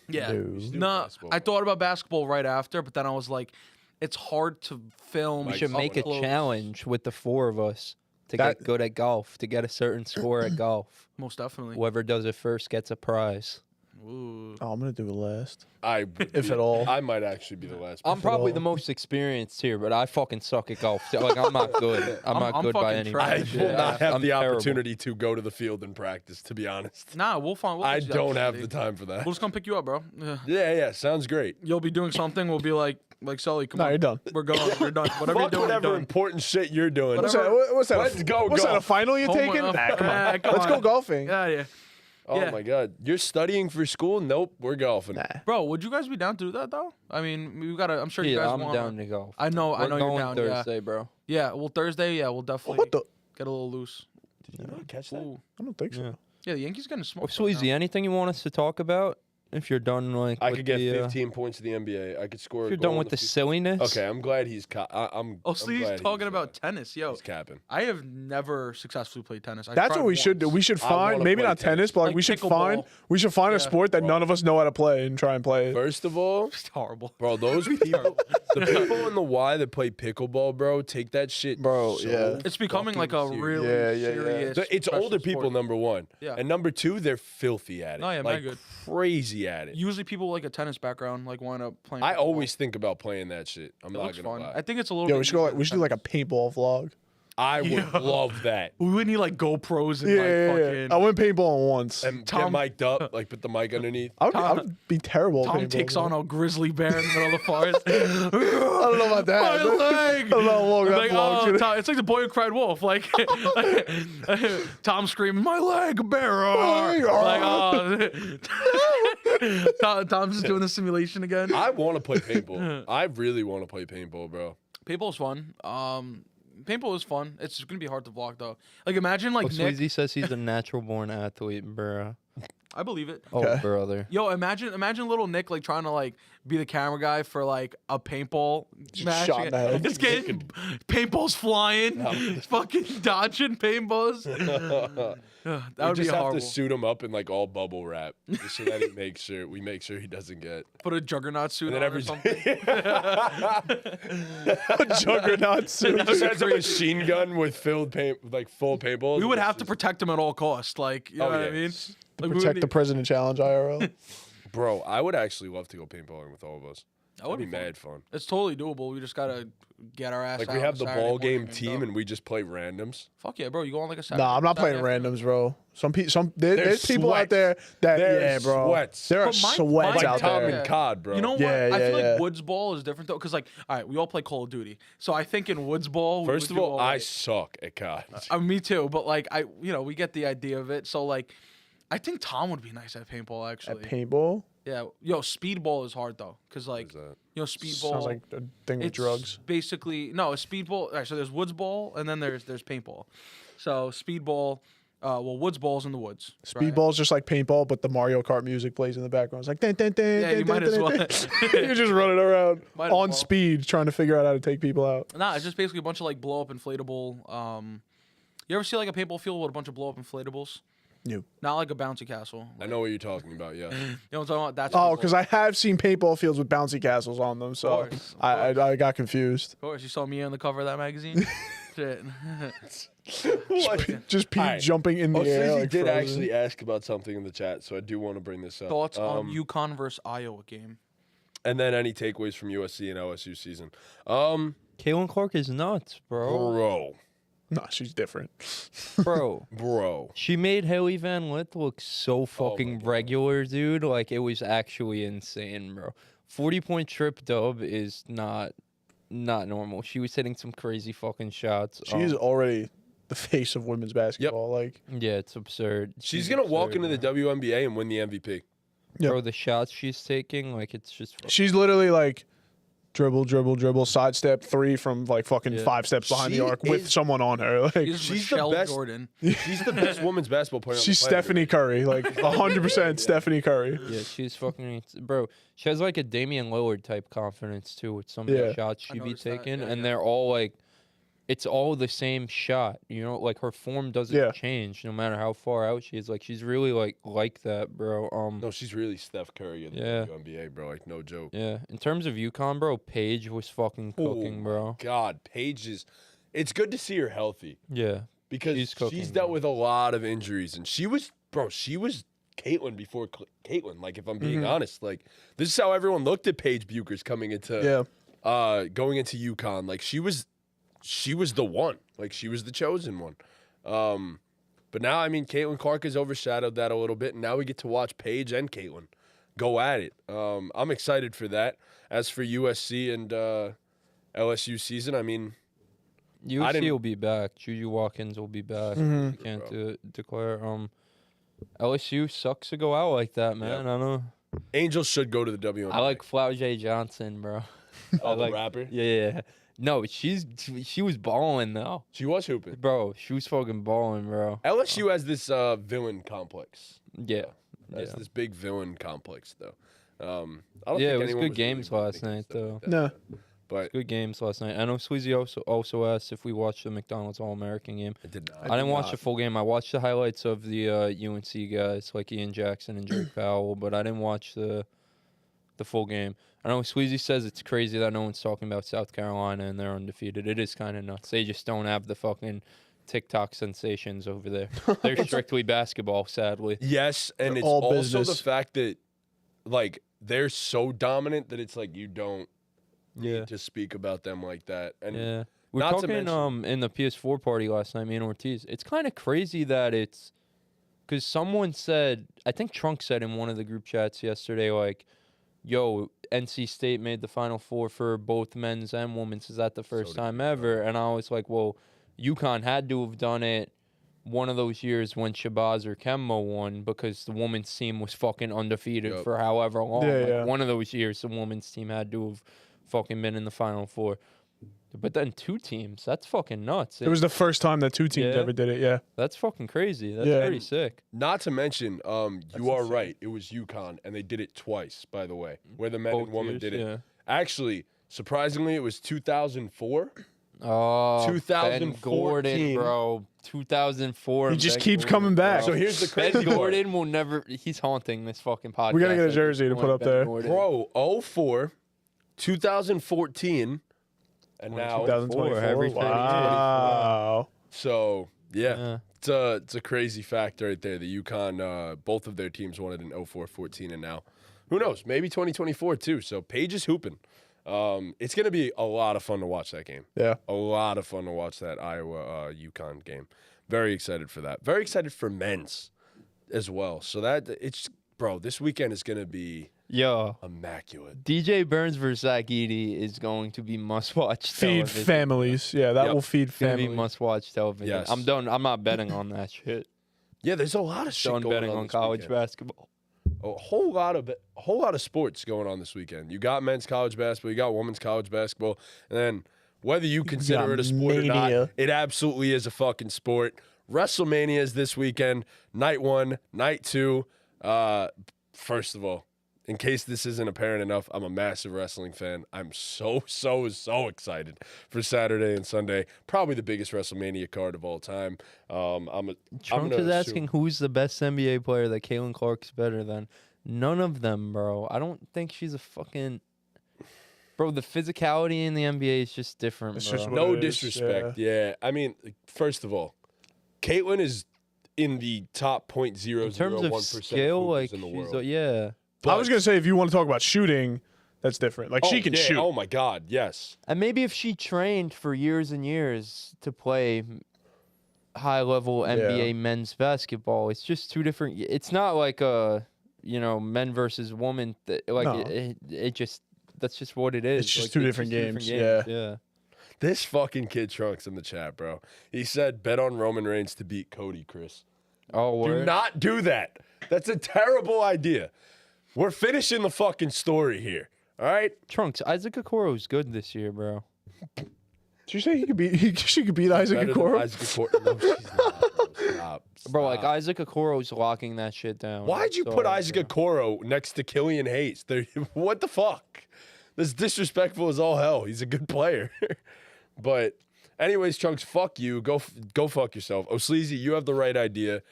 Yeah. Dude. No, basketball I vlog. thought about basketball right after, but then I was like, it's hard to film. We We should Like, make a close. challenge with the 4 of us to That- get good at golf, to get a certain score at golf. Most definitely. Whoever does it first gets a prize. Ooh. Oh, I'm gonna do it last. I If at all. I might actually be the last. I'm probably the all. most experienced here, but I fucking suck at golf. So, like I'm not good. I'm not I'm good by fucking any trash. I means. will not have I'm the terrible. opportunity to go to the field and practice. To be honest, Nah, we'll find. We'll I get you don't have the opportunity. time for that. We'll just come pick you up, bro. Yeah. Yeah, sounds great. You'll be doing something. We'll be like Sully, come No, on. you're done. We're going. We're done. Whatever you're Fuck doing, whatever you're done. important shit you're doing. What's Whatever. that? What's that? Let's go What's that? A golf. final you're Homework- taking? Nah, come on. come Let's go on. golfing. Yeah. Oh Yeah. my god, you're studying for school? Nope, we're golfing. Nah. Bro, would you guys be down to do that though? I mean, we gotta. I'm sure you Yeah, guys I'm want. down to golf. I know. I We're know you're going down. Thursday, bro. Yeah. Well, Thursday. Yeah, we'll definitely What the? get a little loose. Did you not catch that? Ooh. I don't think so. Yeah. Yeah, the Yankees getting Oh, smoked. right Sweezy, now. anything you want us to talk about? If you're done, like I with could get the, 15 points in the NBA. I could score. If a you're goal done in with the FIFA. silliness. Okay, I'm glad he's. I'm. Oh, I'm so he's glad talking about he's tennis, yo. capping. I have never successfully played tennis. I That's tried what we should do. once. We should I find wanna maybe play not tennis, but like Like we should pickleball. find a Yeah. sport that none of us know how to play and try and play it. First of all, It's horrible. bro, those people, the people in the Y that play pickleball, bro, take that shit, Bro, so yeah. It's becoming like a fucking really Yeah, yeah, yeah. serious. It's professional older people, sport. number one. Yeah. And number two, they're filthy at it. Oh, yeah, like mad good. crazy at it. Usually people with like a tennis background like wind up playing. I pickleball. always think about playing that shit. I'm It not looks gonna fun. lie. I think it's a little. Yo, bit we should go. easier We should do than like a paintball vlog. I would Yeah. love that. We would need like GoPros and Yeah, like yeah, fucking. yeah. I went paintballing once. And Tom- get mic'd up, like put the mic underneath. I would be terrible. at Tom paintball, takes bro. on a grizzly bear in the middle of the forest. I don't know about that. My leg. I don't know how long that Like, vlog's oh, gonna- Tom, it's like the boy who cried wolf. Like Tom screaming, "My leg, bear!" leg, Like, Tom's just doing the simulation again. I want to play paintball. I really want to play paintball, bro. Paintball's fun. Paintball is fun. It's gonna be hard to block though. Like imagine like Oh, Nick. Sweezy says he's a natural born athlete, bro. I believe it. Oh, Okay. brother. Yo, imagine little Nick like trying to like be the camera guy for like a paintball match. shot in the head. Just getting paintballs flying, fucking dodging paintballs. That We would be just have horrible. to suit him up in like all bubble wrap, just so that we make sure he doesn't get. Put a juggernaut suit And then on or something. Juggernaut suit. He just has a machine gun with filled paint, like full paintballs. We would and have it's to just- protect him at all costs. Like, you know Oh, what yeah. I mean? Like, we Protect would the need- President Challenge IRL. Bro, I would actually love to go paintballing with all of us. That would That'd be be fun. mad fun. It's totally doable. We just gotta get our ass Like out. we have the Saturday ball morning game and team, go. and we just play randoms. Fuck yeah, bro. You go on like a Saturday. Nah, I'm not playing Saturday afternoon. randoms, bro. There's people out sweats. there that There's yeah, bro. sweats. There are But my- sweats my- out Like Tom there. and Cod, bro. You know what? Yeah, I yeah, feel yeah. like Woods Ball is different though, because like, all right, we all play Call of Duty, so I think in Woods Ball, we First would of do all, I right. suck at Cod. Me too, but like we get the idea of it. So like, I think Tom would be nice at paintball At actually. paintball Yeah, yo, speedball is hard though, because like, What is that? you know, speedball sounds like a thing with it's drugs. basically no, a speedball. All right, so there's Woods Ball and then there's paintball. So speedball, Woods Ball's in the woods. right? Speedball's just like paintball, but the Mario Kart music plays in the background. It's like dun, dun, dun, Yeah, you dun, might dun, as dun, well. dun. You're just running around Might as on well. speed, trying to figure out how to take people out. Nah, it's just basically a bunch of like blow up inflatable. You ever see like a paintball field with a bunch of blow up inflatables? No. Not like a bouncy castle. I know what you're talking about. Yeah. You know what I'm talking about? That's Oh, paintball. because I have seen paintball fields with bouncy castles on them, so Of course, of I got confused. Of course, you saw me on the cover of that magazine. Shit. Just Pete Alright. jumping in the Oh, air. Susie Like did frozen. actually ask about something in the chat, so I do want to bring this up. Thoughts on UConn versus Iowa game? And then any takeaways from USC and LSU season. Kalen Clark is nuts, bro. Bro, Nah, she's different. Bro. Bro. She made Haley Van Lith look so fucking regular, dude. Like, it was actually insane, bro. 40-point trip dub is not normal. She was hitting some crazy fucking shots. She's already the face of women's basketball. Like, Yeah, it's absurd. She's going to walk into the man. WNBA and win the MVP. Yeah. Bro, the shots she's taking, like, it's just... she's literally like dribble, sidestep, three from like fucking 5 steps behind She the arc with is- someone on her. Like, She's the Michelle best- Jordan. She's the best women's basketball player on she's the planet. Stephanie Curry. Like 100% Stephanie Curry. Yeah, she's fucking... Bro, she has, like, a Damian Lillard type confidence, too, with some of Yeah. the shots I she be noticed that, taking. yeah, And yeah. they're all, like... It's all the same shot, you know? Like, her form doesn't Yeah. change no matter how far out she is. Like, she's really, like that, bro. No, she's really Steph Curry in the Yeah. WNBA, bro. Like, no joke. Yeah, in terms of UConn, bro, Paige was fucking cooking, bro. God, Paige is... It's good to see her healthy Yeah, because She's cooking, she's dealt bro. with a lot of injuries. And she was Caitlyn before Caitlyn. Like, if I'm being honest, like, this is how everyone looked at Paige Buchers coming into... going into UConn. Like, she was the one. Like, she was the chosen one. But now, I mean, Caitlin Clark has overshadowed that a little bit, and now we get to watch Paige and Caitlin go at it. I'm excited for that. As for USC and LSU season, I mean, USC didn't- will be back. Juju Watkins will be back. Mhm. We can't declare. LSU sucks to go out like that, man. I don't know. Angels should go to the WNBA. I like Flower J Johnson, bro. Oh, I the like rapper? Yeah. No, she was balling though, She was hooping. bro. She was fucking balling, bro. LSU has this villain complex. Yeah. That's Yeah. this big villain complex, though. I don't Yeah, think it was anyone good really games really last thinking night, stuff though. like that. No. But Good games last night. I know Sweezy also asked if we watched the McDonald's All-American game. I did not. I didn't watch the full game. I watched the highlights of the UNC guys like Ian Jackson and Drake Powell, but I didn't watch the full game. I know Sweezy says it's crazy that no one's talking about South Carolina and they're undefeated. It is kind of nuts. They just don't have the fucking TikTok sensations over there. They're strictly basketball, sadly. Yes, and They're it's all also business. the fact that, like, they're so dominant that it's like you don't Yeah. need to speak about them like that. And Yeah. We're not to talking mention- in the PS4 party last night, me and Ortiz. It's kind of crazy that it's because someone said, I think Trunk said in one of the group chats yesterday, like, yo, NC State made the Final Four for both men's and women's. Is that the first did time ever? And I was like, well, UConn had to have done it one of those years when Shabazz or Kemba won because the women's team was fucking undefeated Yup. for however long. Yeah, Like, yeah. one of those years, the women's team had to have fucking been in the Final Four. But then 2 teams, that's fucking nuts. It was the first time that 2 teams Yeah. ever did it. Yeah. That's fucking crazy. That's Yeah. pretty sick. not to mention, you are insane. right. It was UConn, and they did it twice, by the way, where the men Both and women years, did it. yeah. Actually, surprisingly, it was 2004. Oh, Ben 2014. Gordon, bro. 2004. He and just Ben keeps Gordon, coming back. So bro. here's the Ben crazy part. Gordon will never. He's haunting this fucking podcast. We gotta get a at this jersey to point, put up Ben there. Gordon. Bro, 04, 2014, and now 2024. everything. Wow. So Yeah. it's a crazy fact right there. The UConn, both of their teams won it in 04-14, and now who knows? Maybe 2024 too. So Paige is hooping. It's gonna be a lot of fun to watch that game. Yeah. A lot of fun to watch that Iowa UConn game. Very excited for that. Very excited for men's as well. So that it's bro, this weekend is gonna be Yo, immaculate. DJ Burns versus Zach Edey is going to be must-watch Feed television. families. Yeah, that Yep. will feed It's gonna be families. must-watch television. Yes. I'm done. I'm not betting on that shit. Yeah, there's a lot of shit Done going betting on this college weekend. basketball. A whole lot of sports going on this weekend. You got men's college basketball, you got women's college basketball, and then whether you consider got it a sport or not, mania. it absolutely is a fucking sport. WrestleMania is this weekend, night 1, night 2. First of all, in case this isn't apparent enough, I'm a massive wrestling fan. I'm so excited for Saturday and Sunday. Probably the biggest WrestleMania card of all time. I'm Trunk gonna is assume- asking who's the best NBA player that Caitlin Clark's better than. None of them, bro. I don't think she's a fucking. Bro, the physicality in the NBA is just different, It's bro. just what No it is, disrespect. Yeah. I mean, first of all, Caitlyn is in the top in terms of 0.001% skill, of like hoopers in the she's world. yeah. I was gonna say if you want to talk about shooting, that's different. Like she can shoot. Oh my God, yes. And maybe if she trained for years and years to play, high level NBA men's basketball. It's just two different. It's not like men versus women. No. It just that's just what it is. It's just two different games. Yeah. This fucking kid Trunks in the chat, bro. He said, bet on Roman Reigns to beat Cody, Chris. Oh, Do not do that. That's a terrible idea. We're finishing the fucking story here. All right? Trunks, Isaac Okoro's good this year, bro. Did you say she could beat Isaac Better than Okoro? Isaac Okoro. No, she's not, bro. Stop. Bro, like Isaac Okoro's locking that shit down. Why'd you put Isaac Okoro next to Killian Hayes? What the fuck? This is disrespectful as all hell. He's a good player. But anyways, Chunks, fuck you. Go fuck yourself. Oh, Sleazy, you have the right idea.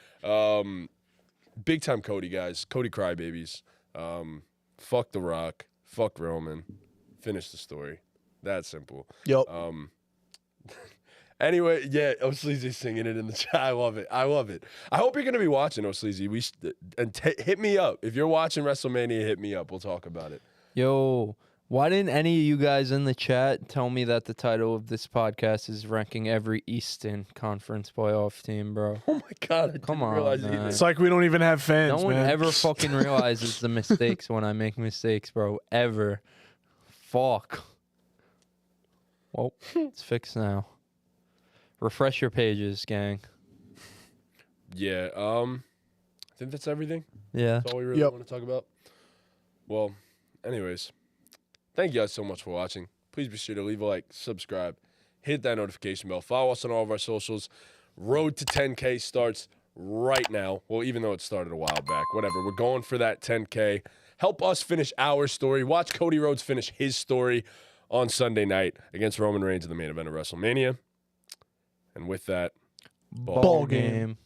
Big time Cody, guys. Cody crybabies. Fuck The Rock. Fuck Roman. Finish the story. That simple. Yep. Anyway, yeah, Sleazy's singing it in the chat. I love it. I love it. I hope you're going to be watching, Sleazy. Hit me up. If you're watching WrestleMania, hit me up. We'll talk about it. Yo, why didn't any of you guys in the chat tell me that the title of this podcast is ranking every Eastern Conference playoff team, bro? Oh, my God. I Come didn't on, realize man. either. It's like we don't even have fans, No one man. ever fucking realizes the mistakes when I make mistakes, bro. Ever. Fuck. Well, it's fixed now. Refresh your pages, gang. Yeah, I think that's everything. Yeah. That's all we really want to talk about. Well, anyways, thank you guys so much for watching. Please be sure to leave a like, subscribe, hit that notification bell, follow us on all of our socials. Road to 10K starts right now. Well, even though it started a while back, whatever. We're going for that 10K. Help us finish our story. Watch Cody Rhodes finish his story on Sunday night against Roman Reigns in the main event of WrestleMania. And with that, Ball game.